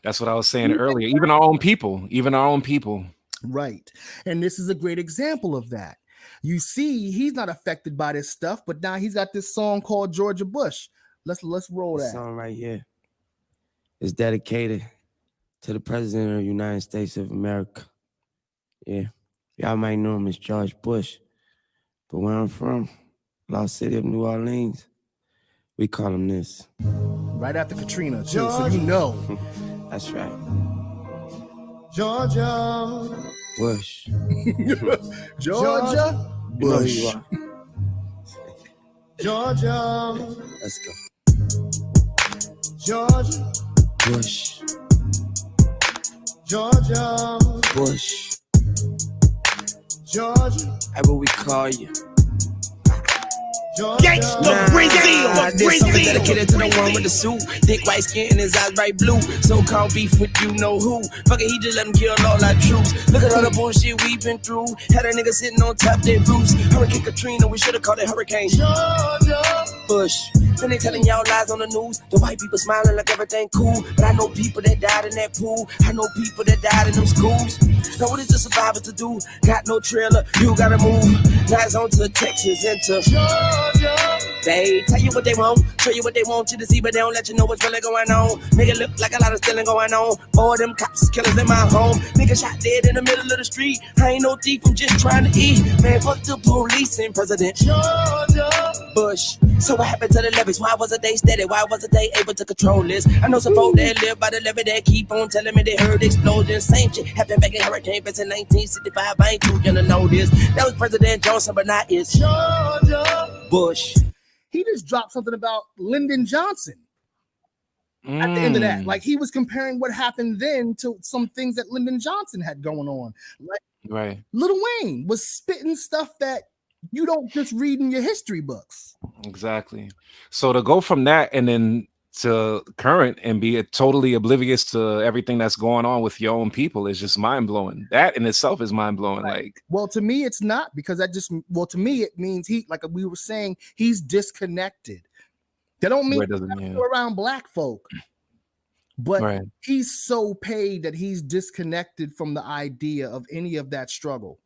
That's what I was saying earlier. Even our own people. Right. And this is a great example of that. You see, he's not affected by this stuff, but now he's got this song called Georgia Bush. Let's roll that. This song right here is dedicated to the President of the United States of America. Yeah. Y'all might know him as George Bush. But where I'm from, lost city of New Orleans, we call him this. Right after Katrina, too, so you know. That's right. Georgia Bush. Georgia Bush. You know who you are. Georgia. Let's go. Georgia Bush. Georgia Bush. Georgia. That's what we call you. Gangsta Brazil. This song is dedicated to the one with the suit, thick white skin and his eyes bright blue. So-called beef with you know who. Fuck it, he just let him kill all our troops. Look at all the bullshit we been through. Had a nigga sitting on top of their roofs. Hurricane Katrina, we should have called it Hurricane Georgia Bush. Then they telling y'all lies on the news. The white people smiling like everything cool. But I know people that died in that pool. I know people that died in them schools. Now what is the survivor to do? Got no trailer, you gotta move. Now it's on to Texas and to Georgia. They tell you what they want, show you what they want you to see, but they don't let you know what's really going on. Make it look like a lot of stealing going on. All them cops is killers in my home. Nigga shot dead in the middle of the street. I ain't no thief, I'm just trying to eat. Man, fuck the police and President Georgia Bush. So what happened to the levees? Why wasn't they steady? Why wasn't they able to control this? I know some folk that live by the levee that keep on telling me they heard explosions. Same shit happened back in Hurricane Bess in 1965. I ain't too young to know this. That was President Johnson, but not it's Georgia Bush. He just dropped something about Lyndon Johnson at the end of that. Like he was comparing what happened then to some things that Lyndon Johnson had going on. Like Right. Lil Wayne was spitting stuff that you don't just read in your history books. Exactly. So to go from that and then to current and be totally oblivious to everything that's going on with your own people is just mind blowing. That in itself is mind blowing. Right. Like, well, to me, it's not, because to me, it means like we were saying, he's disconnected. That don't mean he's around black folk, but he's so paid that he's disconnected from the idea of any of that struggle.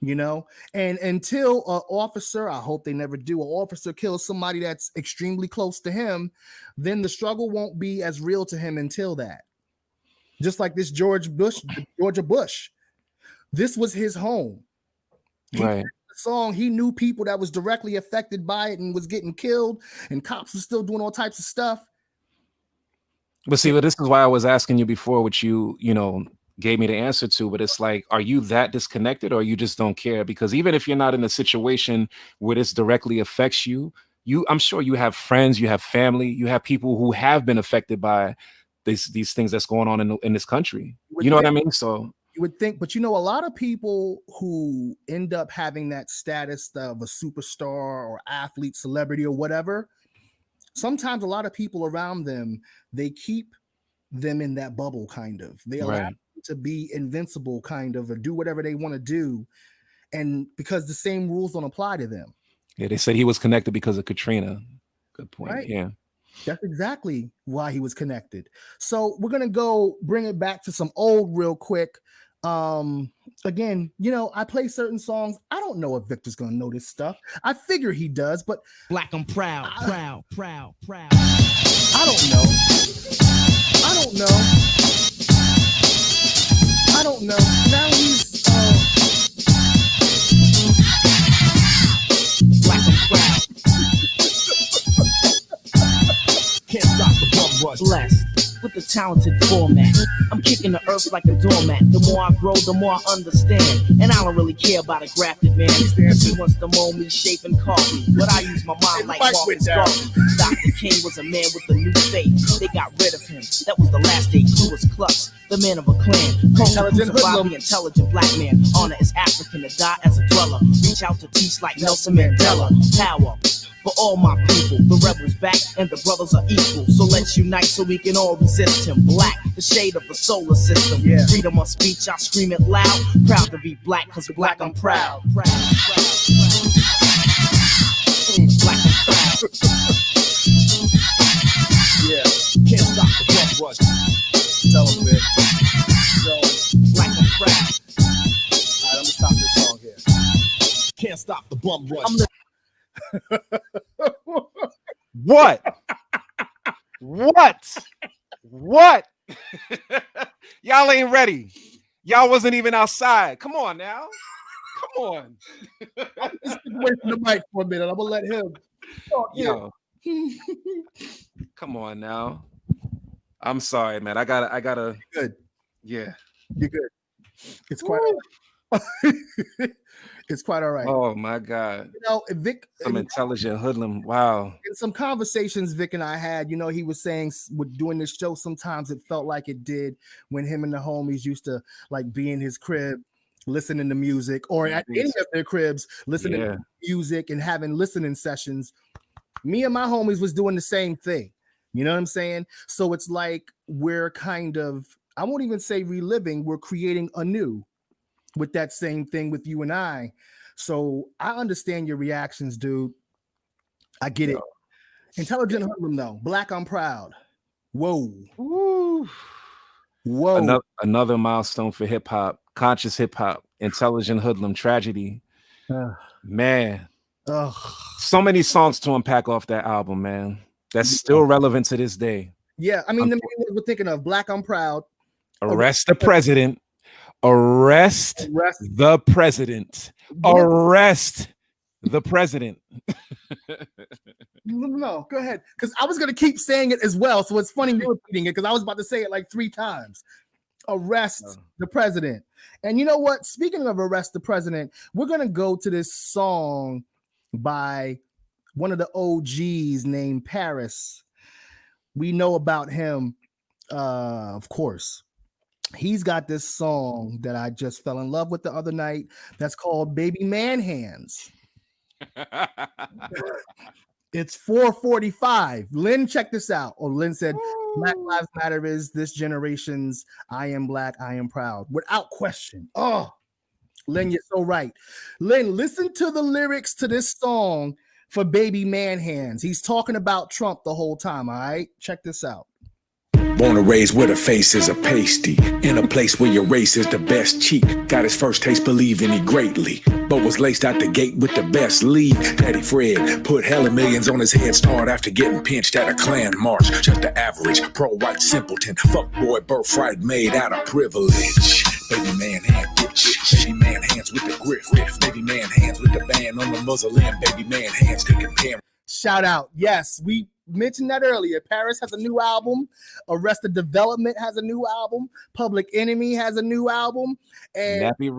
you know. And until an officer, I hope they never do, an officer kills somebody that's extremely close to him, then the struggle won't be as real to him until that. Just like this Georgia Bush, this was his home. Right. The song, he knew people that was directly affected by it and was getting killed, and cops were still doing all types of stuff. But see, but this is why I was asking you before, which you know, gave me the answer to. But it's like, are you that disconnected, or you just don't care? Because even if you're not in a situation where this directly affects you, I'm sure you have friends, you have family, you have people who have been affected by these things that's going on in this country. You know what I mean? So you would think, but you know, a lot of people who end up having that status of a superstar or athlete, celebrity, or whatever, sometimes a lot of people around them, they keep them in that bubble, kind of. They allow them to be invincible, kind of, or do whatever they want to do, and because the same rules don't apply to them. Yeah, they said he was connected because of Katrina. Good point. Right. Yeah. That's exactly why he was connected. So we're gonna go bring it back to some old real quick. Again, you know, I play certain songs. I don't know if Victor's gonna know this stuff. I figure he does, but Black, I'm proud, proud. I don't know. Now he's Black, I'm proud. Can't stop the bum rush. Blessed with the talented format. I'm kicking the earth like a doormat. The more I grow, the more I understand. And I don't really care about a grafted man. Cause he wants to mold me, shape, and carve me. But I use my mind like Marcus Garvey. Dr. King was a man with a new face. They got rid of him. That was the last day. He was Clutch, the man of a clan. Intelligent hoodlum, the intelligent black man. Honor is African to die as a dweller. Reach out to teach like Nelson Mandela. Power for all my people, the rebels back and the brothers are equal. So let's unite so we can all resist him. Black, the shade of the solar system. Freedom of speech, I scream it loud. Proud to be black, cause black I'm proud. Black I'm proud. Yeah, can't stop the bum rush. Tell him, man. So, black I'm proud. Alright, I'm gonna stop this song here. Can't stop the bum rush. What? What? Y'all ain't ready. Y'all wasn't even outside. Come on now. Come on. Just away from the mic for a minute. I'm gonna let him talk. Yo. Come on now. I'm sorry, man. I gotta. Good. Yeah. You're good. It's quite. It's quite all right. Oh my God. You know, Vic, some intelligent hoodlum. Wow. In some conversations Vic and I had, you know, he was saying with doing this show, sometimes it felt like it did when him and the homies used to like be in his crib listening to music, or at any of their cribs listening to music and having listening sessions. Me and my homies was doing the same thing. You know what I'm saying? So it's like we're kind of, I won't even say reliving, we're creating anew with that same thing with you and I. So I understand your reactions, dude. I get it. Intelligent hoodlum though. Black, I'm proud. Whoa. Woo. Whoa. Another milestone for hip hop, conscious hip hop, intelligent hoodlum, tragedy. Man. So many songs to unpack off that album, man. That's still relevant to this day. Yeah, I mean, the main we're thinking of Black, I'm proud. Arrest the president. Arrest the president. Arrest the president. No, go ahead. Because I was going to keep saying it as well. So it's funny you're repeating it because I was about to say it like 3 times. Arrest the president. And you know what? Speaking of arrest the president, we're going to go to this song by one of the OGs named Paris. We know about him, of course. He's got this song that I just fell in love with the other night that's called Baby Man Hands. It's 4:45. Lynn, check this out. Oh, Lynn said, Black Lives Matter is this generation's I am black, I am proud. Without question. Oh, Lynn, you're so right. Lynn, listen to the lyrics to this song for Baby Man Hands. He's talking about Trump the whole time, all right? Check this out. Born and raised where the face is a pasty. In a place where your race is the best cheek. Got his first taste believing he greatly. But was laced out the gate with the best lead. Daddy Fred put hella millions on his head start after getting pinched at a Klan march. Just the average pro-white simpleton. Fuckboy birthright made out of privilege. Baby man hand bitch. Baby man hands with the griff. Baby man hands with the band on the muzzle end. Baby man hands taking parent. Shout out. Yes, we mentioned that earlier. Paris has a new album. Arrested Development has a new album. Public Enemy has a new album. And Nappy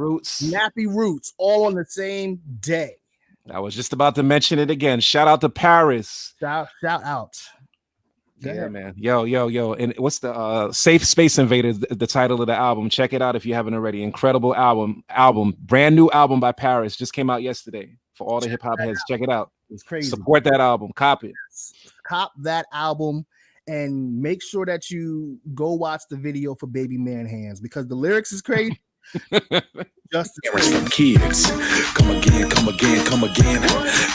Roots, all on the same day. I was just about to mention it again. Shout out to Paris. Shout out. Yeah, man. Yo. And what's the Safe Space Invaders, the title of the album? Check it out if you haven't already. Incredible album. Brand new album by Paris. Just came out yesterday. For all the hip hop heads, check it out. It's crazy. Support that album. Cop it. Cop that album and make sure that you go watch the video for Baby Man Hands because the lyrics is crazy. Just from kids. Come again.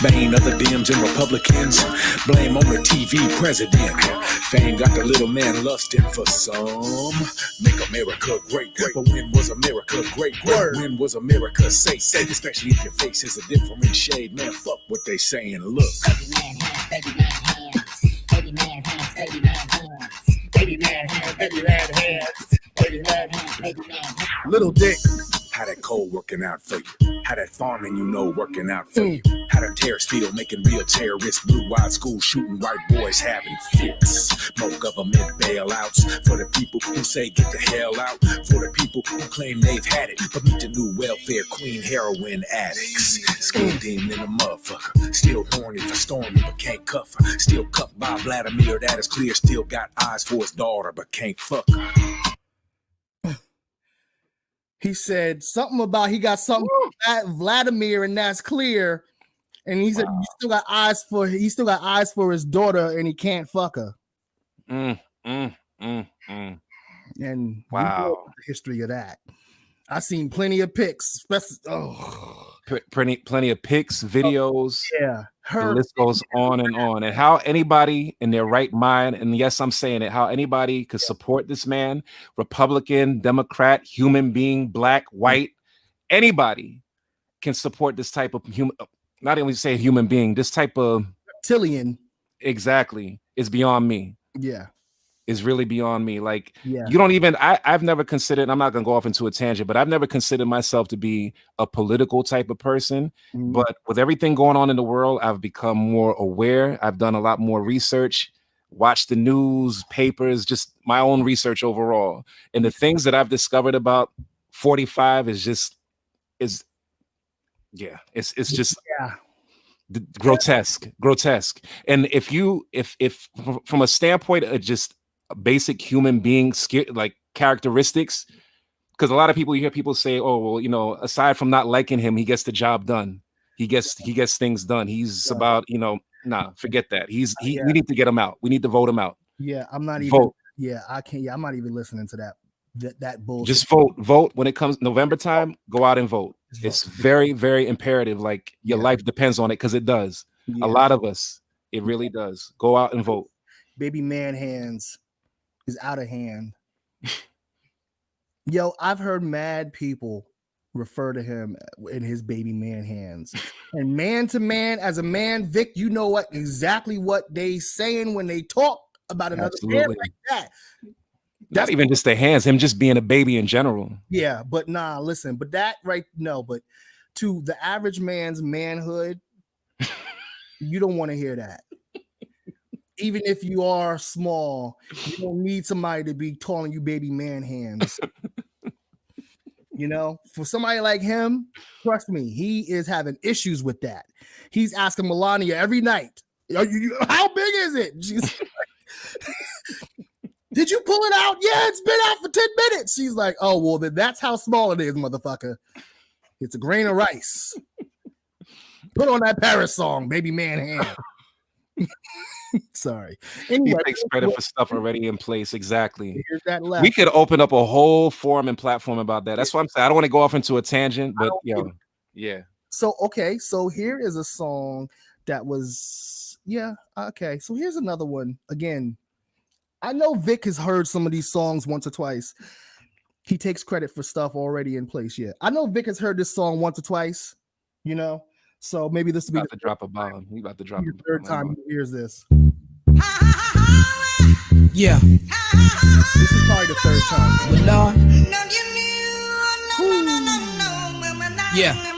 Bane other Dems and Republicans. Blame on the TV president. Fame got the little man lusting for some. Make America great. But when was America great? When was America safe? Especially if your face is a different shade. Man, fuck what they saying. Look. Baby man hands, baby man hands, baby man hands, baby man hands, baby man hands, baby man hands, baby man hands. Little Dick. How that cold working out for you? How that farming working out for you? How the terrorist field making real terrorists? Blue-eyed school shooting white boys having fits. No government bailouts for the people who say get the hell out. For the people who claim they've had it, but meet the new welfare queen heroin addicts. Skin demon in a motherfucker. Still horny for Stormy, but can't cuff her. Still cuffed by Vladimir, that is clear. Still got eyes for his daughter, but can't fuck her. He said something about he got something at Vladimir, and that's clear. And he said he still got eyes for his daughter, and he can't fuck her. And wow, the history of that. I seen plenty of pics, plenty of pics, videos. Yeah, the list goes on and on. And how anybody in their right mind, and yes, I'm saying it, how anybody could support this man, Republican, Democrat, human being, black, white, anybody can support this type of human. Not even say human being, this type of reptilian. Exactly, is beyond me. Yeah. Is really beyond me. Like, you don't even, I've never considered, I'm not going to go off into a tangent, but I've never considered myself to be a political type of person. But with everything going on in the world, I've become more aware. I've done a lot more research, watched the news, papers, just my own research overall. And the things that I've discovered about 45 is just, it's just grotesque. And if from a standpoint of just basic human being like characteristics, because a lot of people, you hear people say, oh, well, aside from not liking him, he gets the job done, he gets things done, he's about, nah, forget that. We need to get him out, we need to vote him out. I'm not even vote. I can't. I'm not even listening to that bullshit. Just vote when it comes November time. Go out and vote. It's very, very imperative. Like your life depends on it, because it does. A lot of us, it really does. Go out and vote. Baby Man Hands is out of hand. Yo, I've heard mad people refer to him in his baby man hands. And man to man, as a man, Vic, you know exactly what they saying when they talk about another man like that. Not even just the hands, him just being a baby in general. Yeah, but nah, listen, but that but to the average man's manhood, you don't want to hear that. Even if you are small, you don't need somebody to be calling you baby man hands. For somebody like him, trust me, he is having issues with that. He's asking Melania every night, how big is it? Did you pull it out? Yeah, it's been out for 10 minutes. She's like, oh, well, then that's how small it is, motherfucker. It's a grain of rice. Put on that Paris song, baby man hand. Sorry. Anyway, he takes credit for stuff already in place. Exactly. Here's that left. We could open up a whole forum and platform about that. That's what I'm saying. I don't want to go off into a tangent, but yeah. So, okay. So here is a song that was, okay. So here's another one. Again, I know Vic has heard some of these songs once or twice. He takes credit for stuff already in place. Yeah, I know Vic has heard this song once or twice. You know, so maybe this will be about to drop a bomb. He about to drop a third bomb. time he hears this. Yeah. This is probably the third time. But yeah.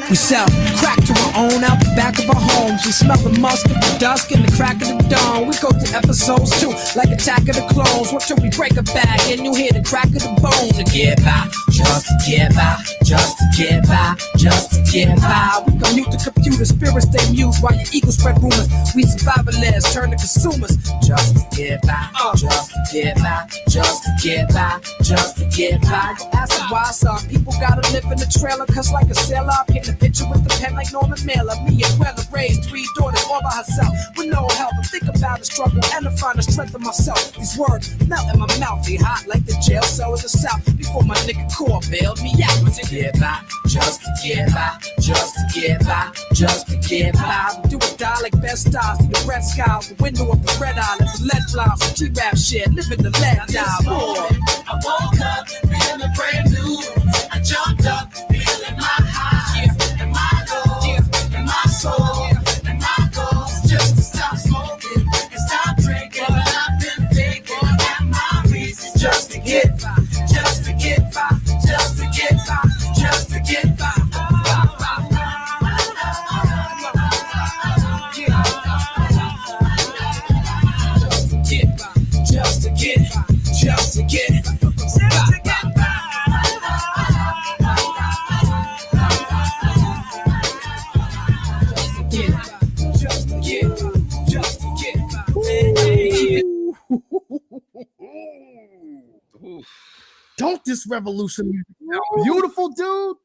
We sell crack to our own out the back of our homes. We smell the musk of the dusk and the crack of the dawn. We go through episodes too, like Attack of the Clones. What till we break a bag and you hear the crack of the bone to get by, just to get by, just to get by, just to get by. We gon' mute the computer, spirits stay mute while your ego spread rumors. We survivalists turn to consumers, just to get by, just to get by, just to get by, just to get by. You ask why some people gotta live in the trailer, cause like a sailor, I'm hitting a picture with the pen like Norman Mailer. Me and Weller raised 3 daughters all by herself with no help. I think about the struggle and to find the strength of myself. These words melt in my mouth, they hot like the jail cell in the South. Before my nigga Core bailed me out to get by, just to get by, just to get by, just to get by. We do or die like best stars through the red skies, the window of the red eye, let the lead fly. G-rap shit, living the lead down. I woke up feeling brand new. I jumped up feeling my high. And my goals, and my soul, and my goals, just to stop smoking and stop drinking. But I've been thinking, and my reasons just to get by, just to get by, just to get by, just to get by. Just to get by, just to get by. Don't this revolution music sound beautiful, dude?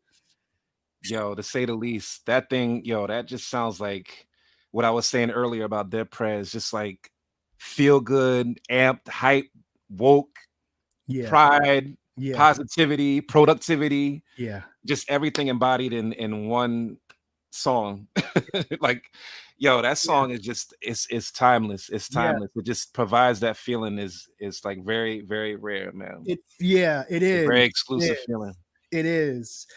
Yo, to say the least, that thing, yo, that just sounds like what I was saying earlier about Dead Prez, just like feel good, amped, hype, woke, pride, positivity, productivity, just everything embodied in one song. Like, yo, that song is just it's timeless. It's timeless. It just provides that feeling is like very, very rare, man. It is. Very exclusive feeling. It is.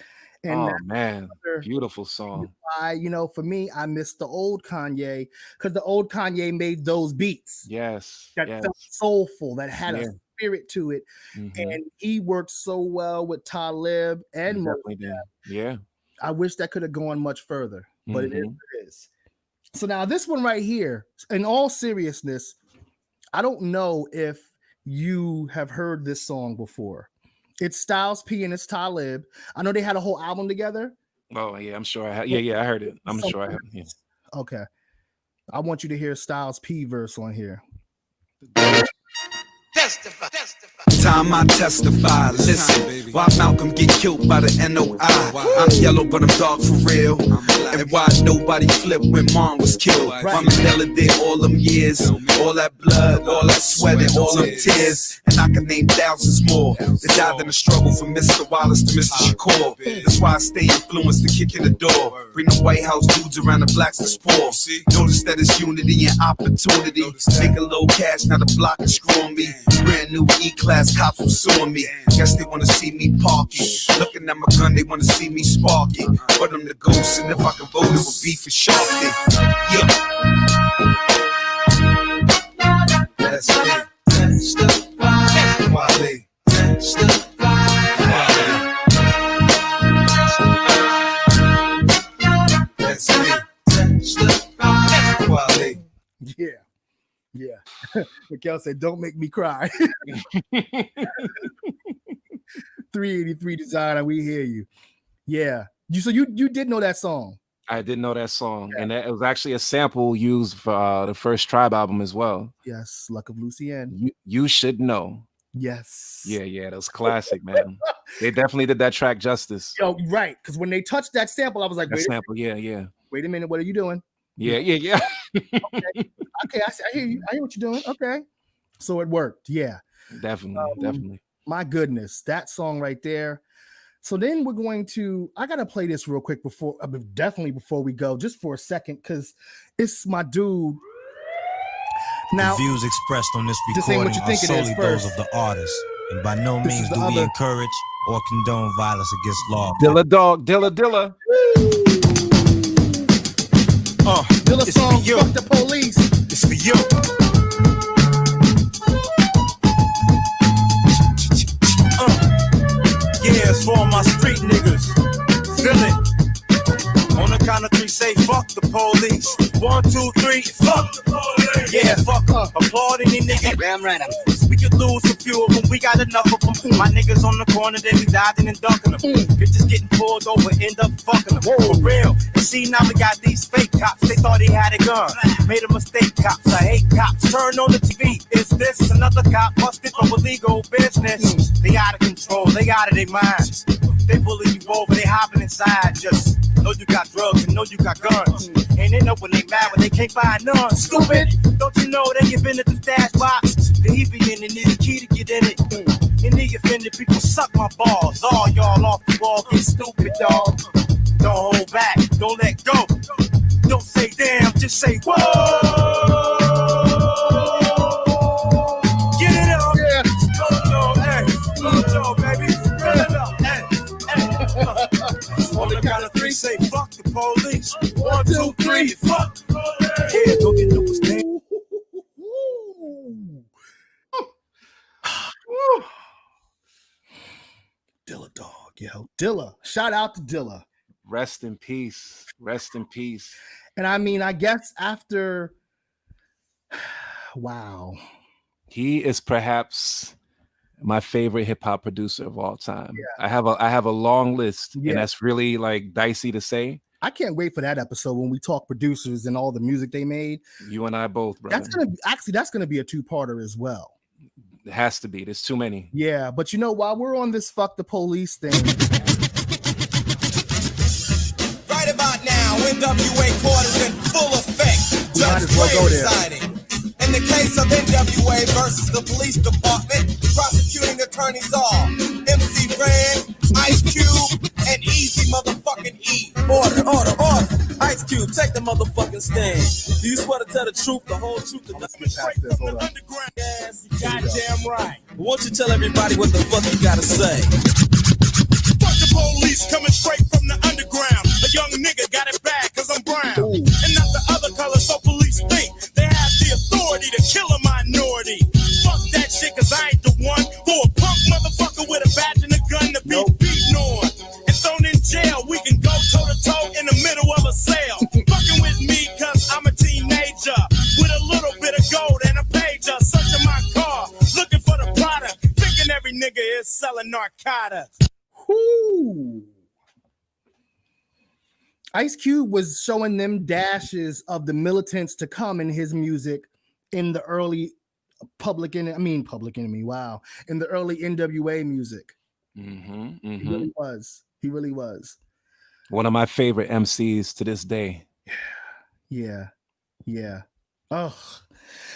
And oh man, beautiful song. For me, I miss the old Kanye because the old Kanye made those beats. Yes. That felt soulful, that had a spirit to it. And he worked so well with Talib and Mos Def. Yeah. I wish that could have gone much further, but it is what it is. So now this one right here, in all seriousness, I don't know if you have heard this song before. It's Styles P and it's Talib. I know they had a whole album together. Oh yeah, I'm sure I have. Yeah, I heard it. I'm sure I have. Yeah. Okay. I want you to hear Styles P verse on here. Testify. Time I testify, listen. Why Malcolm get killed by the NOI? I'm yellow, but I'm dark for real. And why nobody flipped when Mom was killed? Why Mandela did all them years, all that blood, all that sweat, and all them tears. And I can name thousands more that died in the struggle from Mr. Wallace to Mr. Shakur. That's why I stay influenced to kick in the door. Bring the White House dudes around the blacks to spoil. Notice that it's unity and opportunity. Make a little cash, now the block is screwing me. Brand new E-class cops were suing me. Guess they wanna see me parking. Looking at my gun, they wanna see me sparking. But I'm the ghost, and if I can vote, it would be for Sharpie. Yeah. That's me. Testify. Wale. Testify. That's me. Testify. Wale. Yeah. Miguel said, "Don't make me cry." 383 Designer, we hear you. Yeah. You did know that song. I did know that song, and it was actually a sample used for the first Tribe album as well. Yes, Luck of Lucien. You should know. Yes. Yeah, that was classic, man. They definitely did that track justice. Yo, right? Because when they touched that sample, I was like, "Wait a minute, what are you doing?" Yeah. Okay, I hear you. I hear what you're doing. Okay, so it worked. Yeah, definitely. My goodness, that song right there. So then we're going to. I gotta play this real quick before we go, just for a second, because it's my dude. Now, the views expressed on this this ain't recording what you are think it is solely those first. of the artist, and by no This means is the do we other- encourage or condone violence against law. Dilla dog, Dilla. Dilla song, fuck the police. It's for you. Yeah, it's for all my street niggas. Feel it. On the count of three, say fuck the police. 1, 2, 3, fuck the police. Yeah, fuck them. Applaud any nigga. Damn right. We could lose a few of them. We got enough of them. My niggas on the corner, they be dodging and ducking them. Bitches getting pulled over, end up fucking them. For real. And see, now we got these fake cops. They thought he had a gun. Made a mistake, cops. I hate cops. Turn on the TV. Is this another cop busted for illegal business? They out of control. They out of their minds. They bully you over. They hopping inside. Just know you got drugs and know you got guns. And they know when they mad when they can't buy none. Stupid. Don't you know they give in at the stash box? The he be in and need a key to get in it. And the offended people suck my balls. All y'all off the wall get stupid, dog. Don't hold back. Don't let go. Don't say damn. Just say whoa. Get it up. Yeah. Slow, hey. Slow, baby. Get it up. Hey. On the count of three, say fuck the police. 1, 2, 3, fuck the police. Yeah, go get no stand. Dilla dog, yo. Dilla. Shout out to Dilla. Rest in peace. Rest in peace. And I mean, I guess after wow. He is perhaps my favorite hip hop producer of all time. Yeah. I have a long list, and that's really like dicey to say. I can't wait for that episode when we talk producers and all the music they made. You and I both, brother. That's gonna be a two-parter as well. It has to be. There's too many. Yeah, but you know, while we're on this fuck the police thing. Right about now, NWA quarters in full effect. Judge Gray residing. In the case of NWA versus the police department, prosecuting attorneys are MC Ren, Ice Cube, and Easy motherfucking E. Order. Ice Cube, take the motherfucking stand. Do you swear to tell the truth, the whole truth, and nothing straight from the underground? Yes, goddamn right. Won't you tell everybody what the fuck you gotta say? Fuck the police coming straight from the underground. A young nigga got it bad cause I'm brown. And not the other color, so police think they have the authority to kill a minority. Fuck that shit cause I ain't the one for a punk motherfucker with a badge and a gun to be beaten on. And thrown in jail, we can go toe to toe in the middle of a sale. Fucking with me cause I'm a teenager with a little bit of gold and a pager. Searching my car, looking for the product, thinking every nigga is selling narcotics. Whoo. Ice Cube was showing them dashes of the militants to come in his music in the early Public Enemy. Wow. In the early NWA music. He really was. He really was. One of my favorite MCs to this day. Yeah. Oh.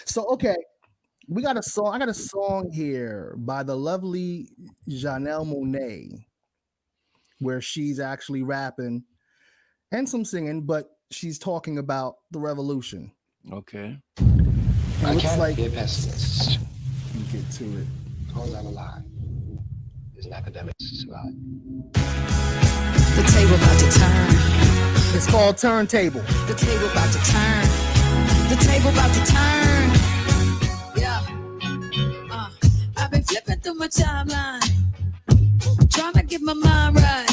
So, okay. We got a song. I got a song here by the lovely Janelle Monáe, where she's actually rapping and some singing, but she's talking about the revolution. Okay. I can't be a pessimist. You get to it. Because I'm alive. There's an academic survive. The table about to turn. It's called Turntable. The table about to turn. The table about to turn. Yeah. I've been flipping through my timeline, trying to get my mind right.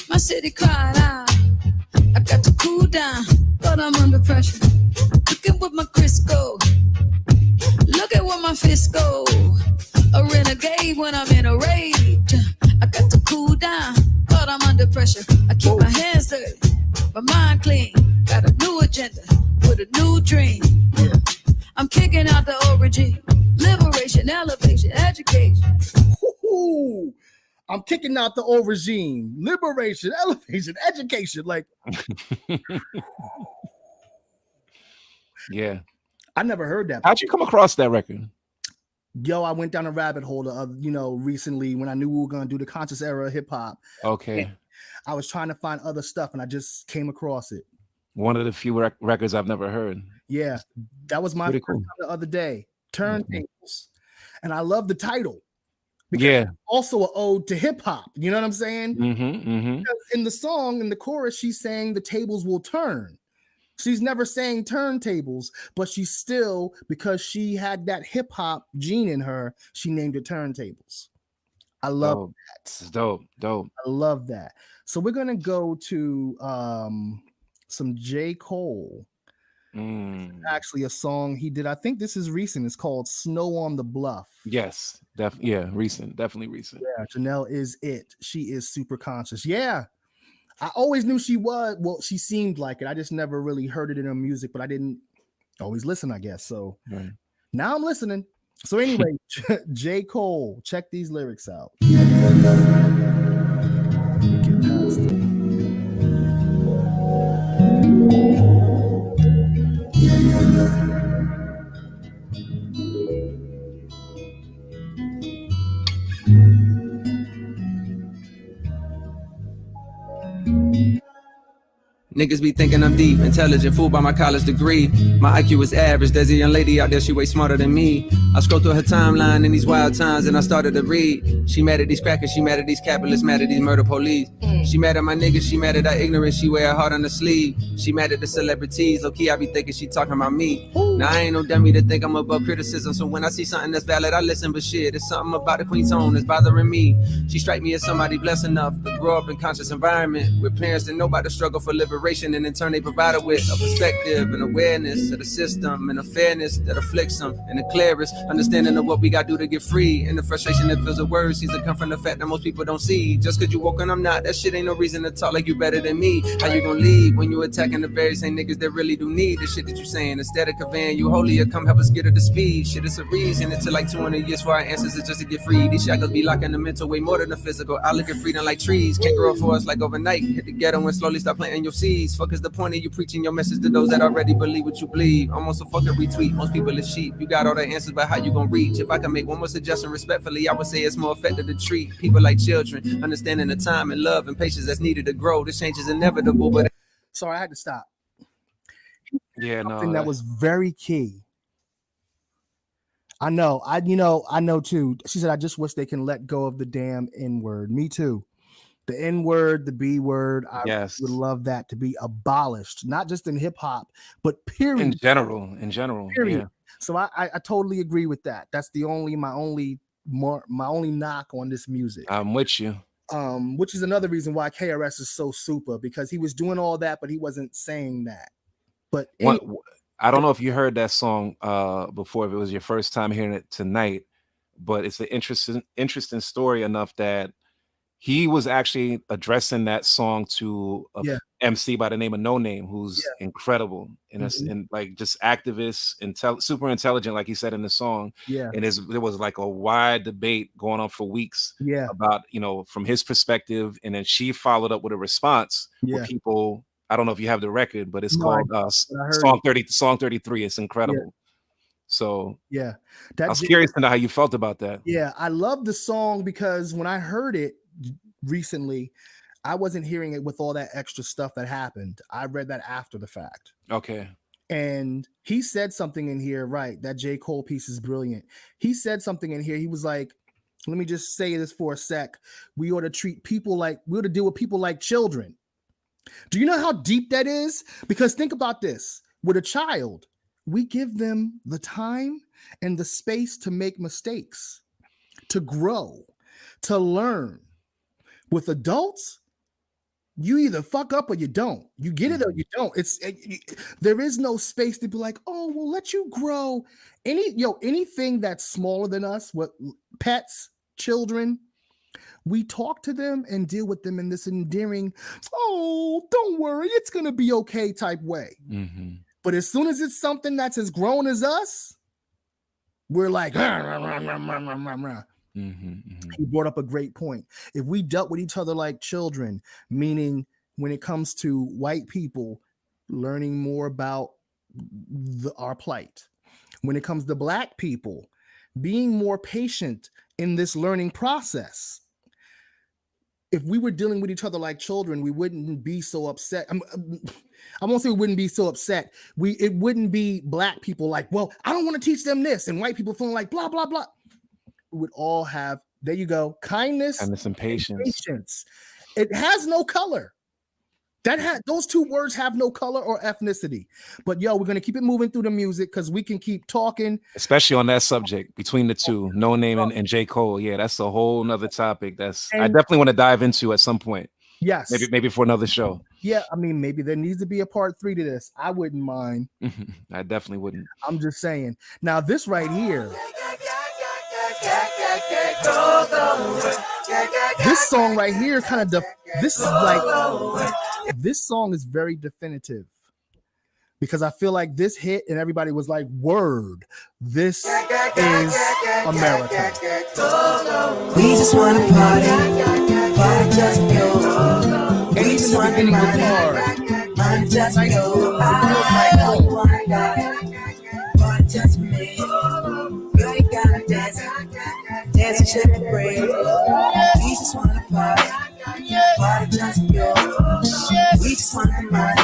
My city cried out. I got to cool down, but I'm under pressure. Looking with my Crisco. Look at where my fist go. A renegade when I'm in a rage. I got to cool down, but I'm under pressure. I keep my hands dirty, my mind clean. Got a new agenda with a new dream. Yeah. I'm kicking out the old regime. Liberation, elevation, education. Ooh. I'm kicking out the old regime. Liberation, elevation, education. Like, yeah. I never heard that. How'd you come across that record? Yo, I went down a rabbit hole recently when I knew we were going to do the conscious era of hip hop. Okay. I was trying to find other stuff and I just came across it. One of the few records I've never heard. Yeah, that was my Pretty first cool. time the other day. Turntables, and I love the title because Yeah. it's also an ode to hip hop. You know what I'm saying? Mm-hmm. Because in the song, in the chorus, she's saying the tables will turn. She's never saying turntables, but she's still, because she had that hip hop gene in her, she named it turntables. I love Dope. that. It's dope. I love that. So we're gonna go to some J. Cole. Actually, a song he did. I think this is recent. It's called "Snow on the Bluff." Yes, recent, definitely recent. Yeah, Janelle is it. She is super conscious. Yeah, I always knew she was. Well, she seemed like it. I just never really heard it in her music, but I didn't always listen, I guess. So Right. now I'm listening. So anyway, J. Cole, check these lyrics out. Niggas be thinking I'm deep, intelligent, fooled by my college degree. My IQ is average, there's a young lady out there, she way smarter than me. I scroll through her timeline in these wild times and I started to read. She mad at these crackers, she mad at these capitalists, mad at these murder police. She mad at my niggas, she mad at our ignorance, she wear her heart on the sleeve. She mad at the celebrities, low key I be thinking she talking about me. Now I ain't no dummy to think I'm above criticism, so when I see something that's valid, I listen, but shit, it's something about the queen's tone that's bothering me. She strike me as somebody blessed enough to grow up in conscious environment with parents that know about the struggle for liberation, and in turn they provide her with a perspective and awareness of the system and a fairness that afflicts them, and the clearest understanding of what we gotta do to get free, and the frustration that fills the words seems to come from the fact that most people don't see. Just cause you woke and I'm not, that shit ain't no reason to talk like you better than me. How you gonna leave when you attacking the very same niggas that really do need the shit that you saying? Instead of conveying you holier, come help us get her to speed. Shit, it's a reason. It took like 200 years for our ancestors just to get free. These shackles be locking the mental way more than the physical. I look at freedom like trees, can't grow up for us like overnight. Hit the ghetto and slowly start planting your seeds. Fuck is the point of you preaching your message to those that already believe what you believe? Almost a fucking retweet. Most people is sheep. You got all the answers, but how you gonna reach? If I can make one more suggestion respectfully, I would say it's more effective to treat people like children, understanding the time and love and patience that's needed to grow. This change is inevitable, but sorry, I had to stop. Yeah, Something that was very key. I know too. She said, I just wish they can let go of the damn N-word. Me too. The N-word, the B word, I would love that to be abolished, not just in hip hop, but period. In general, period. Yeah. So I totally agree with that. That's my only knock on this music. I'm with you. Which is another reason why KRS is so super, because he was doing all that, but he wasn't saying that. But I don't know if you heard that song before, if it was your first time hearing it tonight, but it's an interesting story enough that he was actually addressing that song to a MC by the name of No Name, who's incredible and like just activist, super intelligent, like he said in the song. Yeah. And there was like a wide debate going on for weeks about, from his perspective. And then she followed up with a response where people, I don't know if you have the record, but it's called Song 33. It's incredible. So I was curious to know how you felt about that. Yeah, I love the song because when I heard it recently, I wasn't hearing it with all that extra stuff that happened. I read that after the fact. Okay. And he said something in here, right? That J. Cole piece is brilliant. He said something in here. He was like, let me just say this for a sec. We ought to deal with people like children. Do you know how deep that is? Because think about this. With a child, we give them the time and the space to make mistakes, to grow, to learn. With adults, you either fuck up or you don't. You get it or you don't. There is no space to be like, oh, we'll let you grow. Anything that's smaller than us, what pets, children, we talk to them and deal with them in this endearing, oh, don't worry, it's gonna be okay type way. Mm-hmm. But as soon as it's something that's as grown as us, we're like, He brought up a great point. If we dealt with each other like children, meaning when it comes to white people learning more about our plight, when it comes to black people being more patient in this learning process, if we were dealing with each other like children, we wouldn't be so upset. I won't say we wouldn't be so upset. It wouldn't be black people like, well, I don't want to teach them this, and white people feeling like blah blah blah. We would all have, there you go, kindness and patience. It has no color. Those two words have no color or ethnicity. But yo, we're gonna keep it moving through the music because we can keep talking, especially on that subject between the two, No Name and J. Cole. Yeah, that's a whole nother topic. I definitely want to dive into at some point. Yes, maybe for another show. Yeah, I mean, maybe there needs to be a part 3 to this. I wouldn't mind. I definitely wouldn't. I'm just saying. Now, this right here. This song right here this song is very definitive because I feel like this hit and everybody was like, word, this is America. We just want to party just you. And even the beginning was hard. Just you. Party just me. You ain't gotta dance and shake and break. We just want to party just you. We just want to party.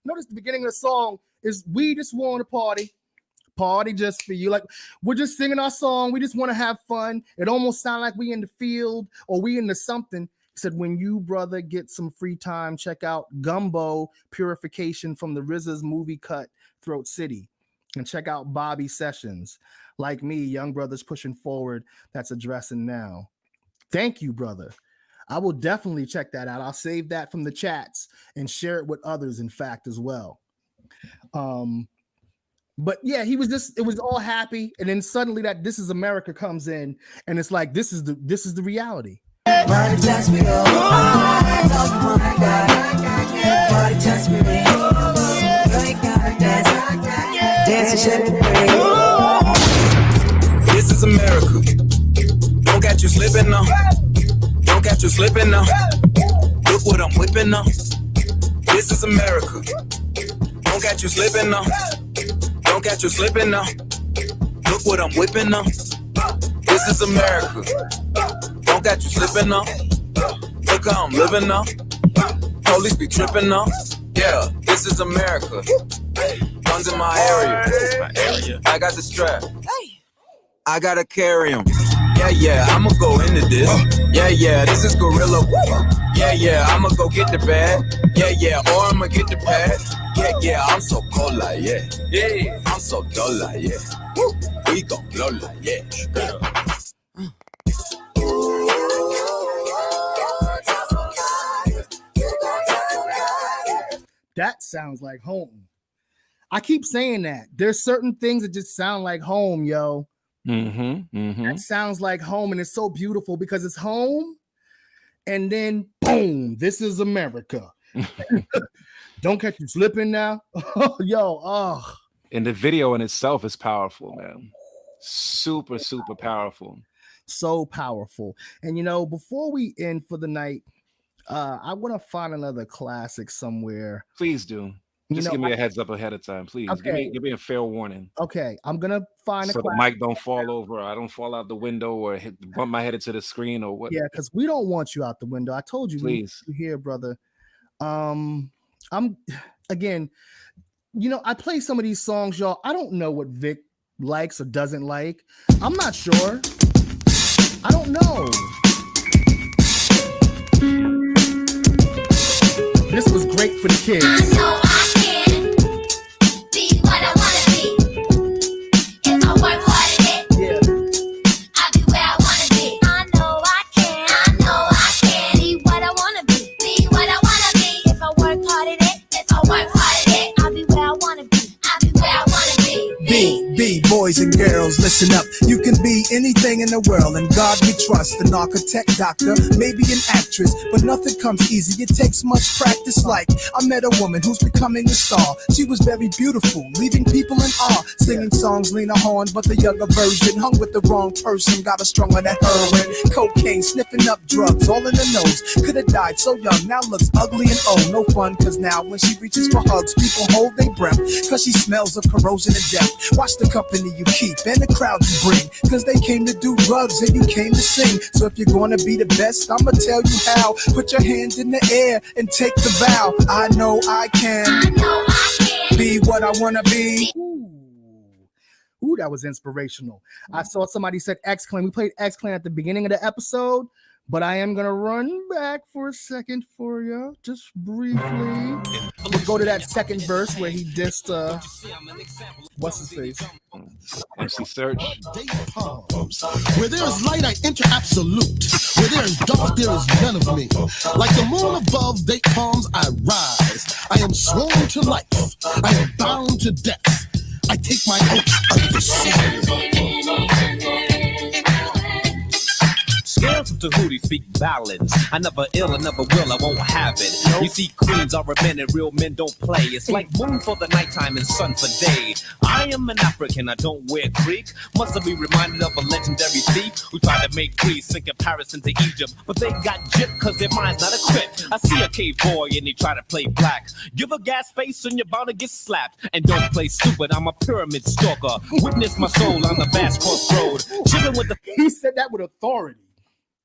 Notice the beginning of the song is we just want to party just for you. Like, we're just singing our song. We just want to have fun. It almost sounds like we in the field or we into something. He said, when you, brother, get some free time, check out Gumbo Purification from the RZA's movie cut Throat City. And check out Bobby Sessions. Like me, young brothers pushing forward, that's addressing now. Thank you, brother. I will definitely check that out. I'll save that from the chats and share it with others, in fact, as well. But yeah, it was all happy. And then suddenly that This Is America comes in and it's like, this is the reality. Party just me. Party just me. This is America. Don't catch you slipping now. Don't catch you slipping now. Look what I'm whipping now. This is America. Don't catch you slipping now. Don't catch you slipping now. Look what I'm whipping now. This is America. Don't catch you slipping now. Look how I'm living now. Police be tripping now. Yeah, this is America. Guns in my area. I got the strap. I gotta carry him. Yeah, I'ma go into this. Yeah, this is gorilla. Yeah, I'ma go get the bag. Yeah, or I'ma get the pad. Yeah, I'm so cold like, yeah. I'm so dull like, yeah. We gon' blow like, yeah. That sounds like home. I keep saying that. There's certain things that just sound like home, yo. That sounds like home, and it's so beautiful because it's home, and then boom, this is America. Don't catch you slipping now. And the video in itself is powerful, man. Super, super powerful. So powerful. And before we end for the night, I want to find another classic somewhere. Please do. Just give me a heads up ahead of time, please. Okay. Give me a fair warning. Okay, I'm gonna find so the mic don't fall over. I don't fall out the window or bump my head into the screen or what. Yeah, because we don't want you out the window. I told you, please. You here, brother. I'm again. I play some of these songs, y'all. I don't know what Vic likes or doesn't like. I'm not sure. I don't know. This was great for the kids. I know I can be what I wanna be. If I work hard at it, I'll be where I wanna be. I know I can be what I wanna be. Be what I wanna be. If I work hard at it, I'll be where I wanna be. I'll be where I wanna be. Be boys and girls, listen up. You can be anything in the world, and God we trust. An architect, doctor, maybe an actress, but nothing comes easy. It takes much practice. Like I met a woman who's becoming a star. She was very beautiful, leaving people in awe. Singing songs, Lena Horne, but the younger version. Hung with the wrong person, got her strung on that heroin, cocaine, sniffing up drugs, all in the nose. Could have died so young, now looks ugly and old. No fun, cause now when she reaches for hugs, people hold their breath, cause she smells of corrosion and death. Watch the company company you keep and the crowd you bring. Cause they came to do drugs and you came to sing. So if you're gonna be the best, I'ma tell you how. Put your hands in the air and take the vow. I know I can be what I wanna be. Ooh, that was inspirational. I saw somebody said X-Clan. We played X-Clan at the beginning of the episode, but I am gonna run back for a second for you, just briefly. We'll go to that second verse where he dissed what's his face? MC Search. Where there is light, I enter absolute. Where there is dark, there is none of me. Like the moon above date palms, I rise. I am sworn to life. I am bound to death. I take my oath under the sun. Scales of Tahuti speak ballads. I never ill, I never will, I won't have it. You see, queens are a men and real men don't play. It's like moon for the nighttime and sun for day. I am an African, I don't wear Greek. Must have been reminded of a legendary thief who tried to make Greece in comparison to Egypt. But they got gypped cause their mind's not equipped. I see a cave boy and he try to play black. Give a gas face and you're bound to get slapped. And don't play stupid, I'm a pyramid stalker. Witness my soul on the vast crossroad. Chilling with the... He said that with authority.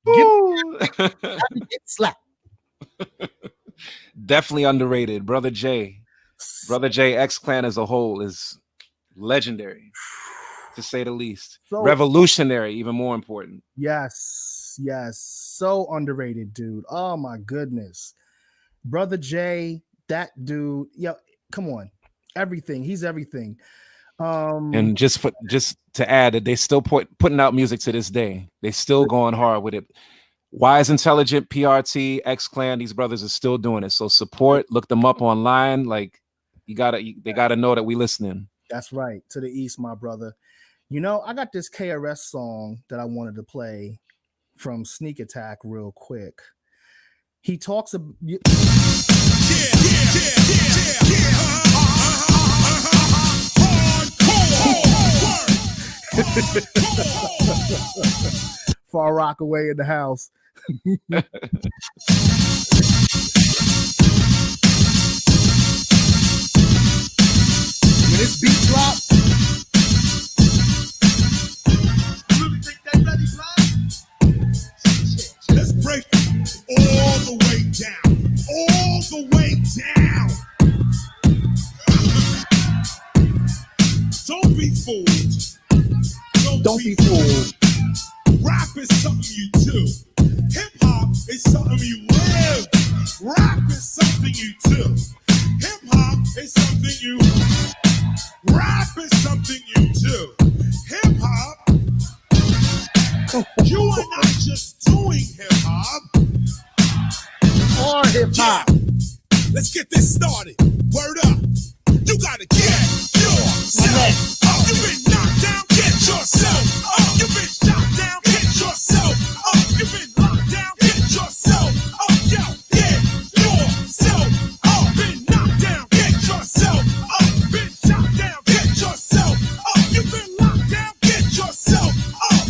Get slapped. Definitely underrated. Brother J, X-Clan as a whole is legendary, to say the least. So, revolutionary, even more important. Yes, so underrated, dude. Oh my goodness, Brother J, that dude. Yo, come on, everything. He's everything. And just to add that they still putting out music to this day. They still going hard with it. Wise Intelligent, PRT, X-Clan, these brothers are still doing it. So support, look them up online. Like they gotta know that we listening. That's right. To the east, my brother. You know, I got this KRS song that I wanted to play from Sneak Attack real quick. He talks about Far Rockaway in the house. When this beat drop, let's break all the way down. Don't be fooled. Don't be fooled. Rap is something you do. Hip hop is something you live. Rap is something you do. Hip hop is something you. Rap is something you do. Hip hop. You are not just doing hip hop. Or hip hop. Yeah. Let's get this started. Word up. You gotta get yourself up. You've been knocked down. Get yourself up. You've been shot down. Get yourself up. You've been locked down. Get yourself up. Yo, get yourself up. Been knocked down. Get yourself up. Been shot down. Get yourself up. You've been locked down. Get yourself up.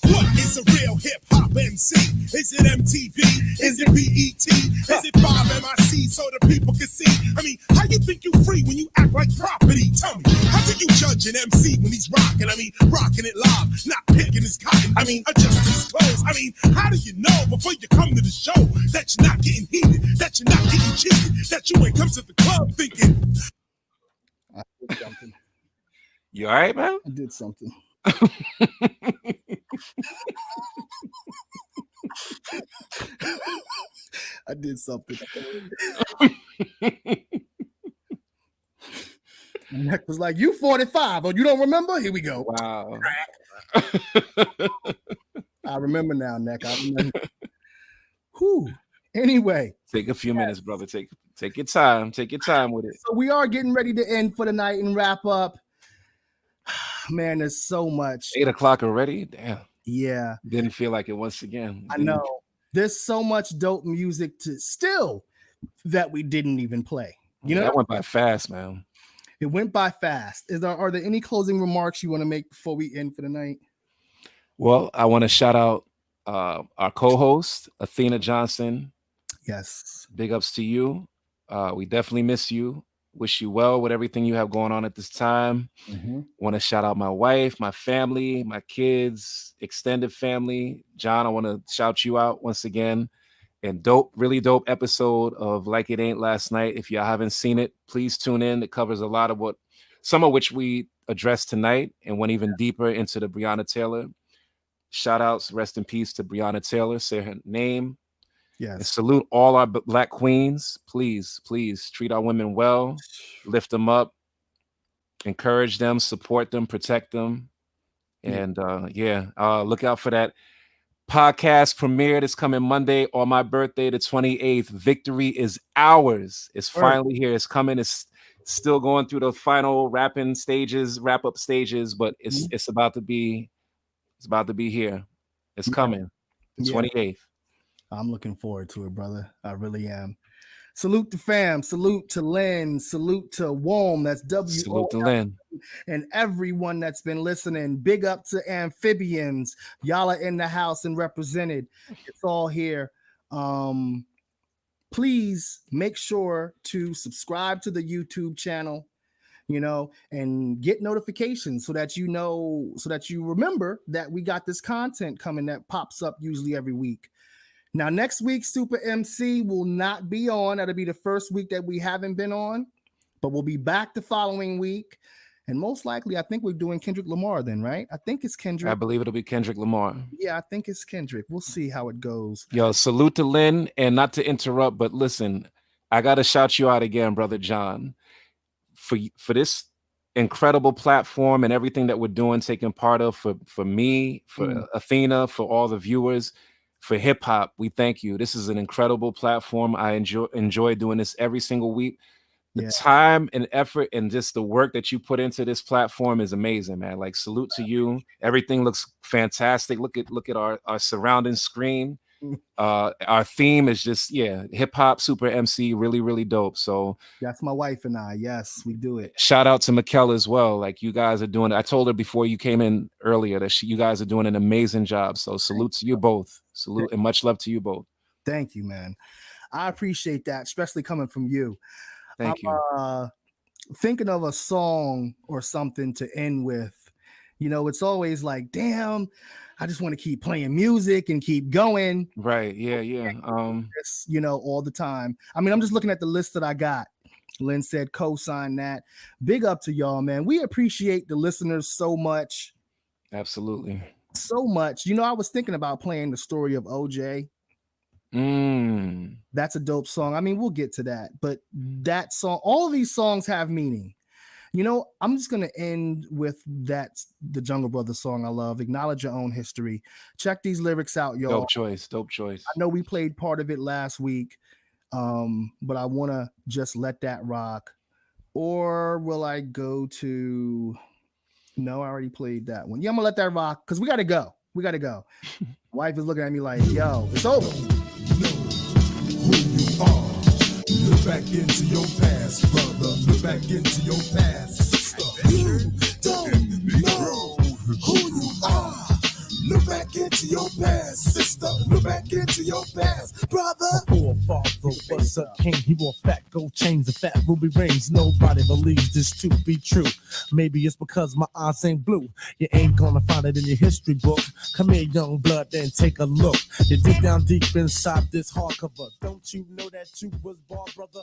What is a real hip hop MC? Is it MTV? Is it BET? Is it 5MIC so the people can see? I mean, how you think you free when you act like property? Tell me, how do you judge an MC when he's rocking? I mean, rocking it live, not picking his cotton. I mean, adjusting his clothes. I mean, how do you know before you come to the show that you're not getting heated, that you're not getting cheated, that you ain't come to the club thinking? I did something. You all right, man? I did something. I did something. Neck was like, "You 45? Oh, you don't remember? Here we go." Wow. I remember now, Neck. I remember. Whew. Anyway, take a few minutes, brother. Take your time. Take your time with it. So we are getting ready to end for the night and wrap up. Man, there's so much. 8 o'clock already. Damn. Yeah. Didn't feel like it once again. I know. There's so much dope music to still that we didn't even play. You know, that went by fast, man. It went by fast. Are there any closing remarks you want to make before we end for the night? Well, I want to shout out our co-host, Athena Johnson. Yes. Big ups to you. We definitely miss you. Wish you well with everything you have going on at this time. Want to shout out my wife, my family, my kids, extended family. John, I want to shout you out once again. And really dope episode of Like It Ain't Last Night. If y'all haven't seen it, please tune in. It covers a lot of some of which we addressed tonight and went even deeper into the Breonna Taylor. Shout outs, rest in peace to Breonna Taylor. Say her name. Yes. And salute all our Black queens. Please, please treat our women well, lift them up, encourage them, support them, protect them. And look out for that podcast premiere that's coming Monday on my birthday, the 28th. Victory is ours. It's finally here. It's coming. It's still going through the final wrap up stages, but it's about to be here. It's coming. The 28th. I'm looking forward to it, brother. I really am. Salute to fam. Salute to Lynn. Salute to WOM. That's W. Salute to Lynn. And everyone that's been listening. Big up to Amphibians. Y'all are in the house and represented. It's all here. Please make sure to subscribe to the YouTube channel, and get notifications so that you remember that we got this content coming that pops up usually every week. Now, next week, Super MC will not be on. That'll be the first week that we haven't been on, but we'll be back the following week. And most likely, I think we're doing Kendrick Lamar then, right? I think it's Kendrick. I believe it'll be Kendrick Lamar. Yeah, I think it's Kendrick. We'll see how it goes. Yo, salute to Lynn, and not to interrupt, but listen, I got to shout you out again, Brother John, for this incredible platform and everything that we're doing, taking part of for me, for Athena, for all the viewers. For hip hop, we thank you. This is an incredible platform. I enjoy doing this every single week. The time and effort and just the work that you put into this platform is amazing, man. Like, salute to you. Everything looks fantastic. Look at our surrounding screen. Our theme is just hip hop Super MC, really, really dope. So that's my wife and I. Yes, we do it. Shout out to Mikkel as well. Like, you guys are doing it. I told her before you came in earlier that you guys are doing an amazing job. So salute to you both. Salute and much love to you both. Thank you, man. I appreciate that, especially coming from you. Thank you. Thinking of a song or something to end with. It's always like, damn, I just want to keep playing music and keep going. Right. Yeah. All the time. I mean, I'm just looking at the list that I got. Lynn said co-sign that. Big up to y'all, man. We appreciate the listeners so much. Absolutely. So much. I was thinking about playing the story of OJ. That's a dope song. I mean, we'll get to that. But that song, all of these songs have meaning. I'm just going to end with the Jungle Brothers song I love, Acknowledge Your Own History. Check these lyrics out, y'all. Dope choice. I know we played part of it last week, but I want to just let that rock. Or will I go to... No, I already played that one. Yeah, I'm going to let that rock because we got to go. Wife is looking at me like, yo, it's over. Who you are. Look back into your past, brother. Look back into your past, sister. You don't know who you are. Look back into your past, sister. Look back into your past, brother. Forefather was a king. He wore fat gold chains and fat ruby rings. Nobody believes this to be true. Maybe it's because my eyes ain't blue. You ain't gonna find it in your history book. Come here, young blood, and take a look. You dig down deep inside this hardcover. Don't you know that you was born, brother?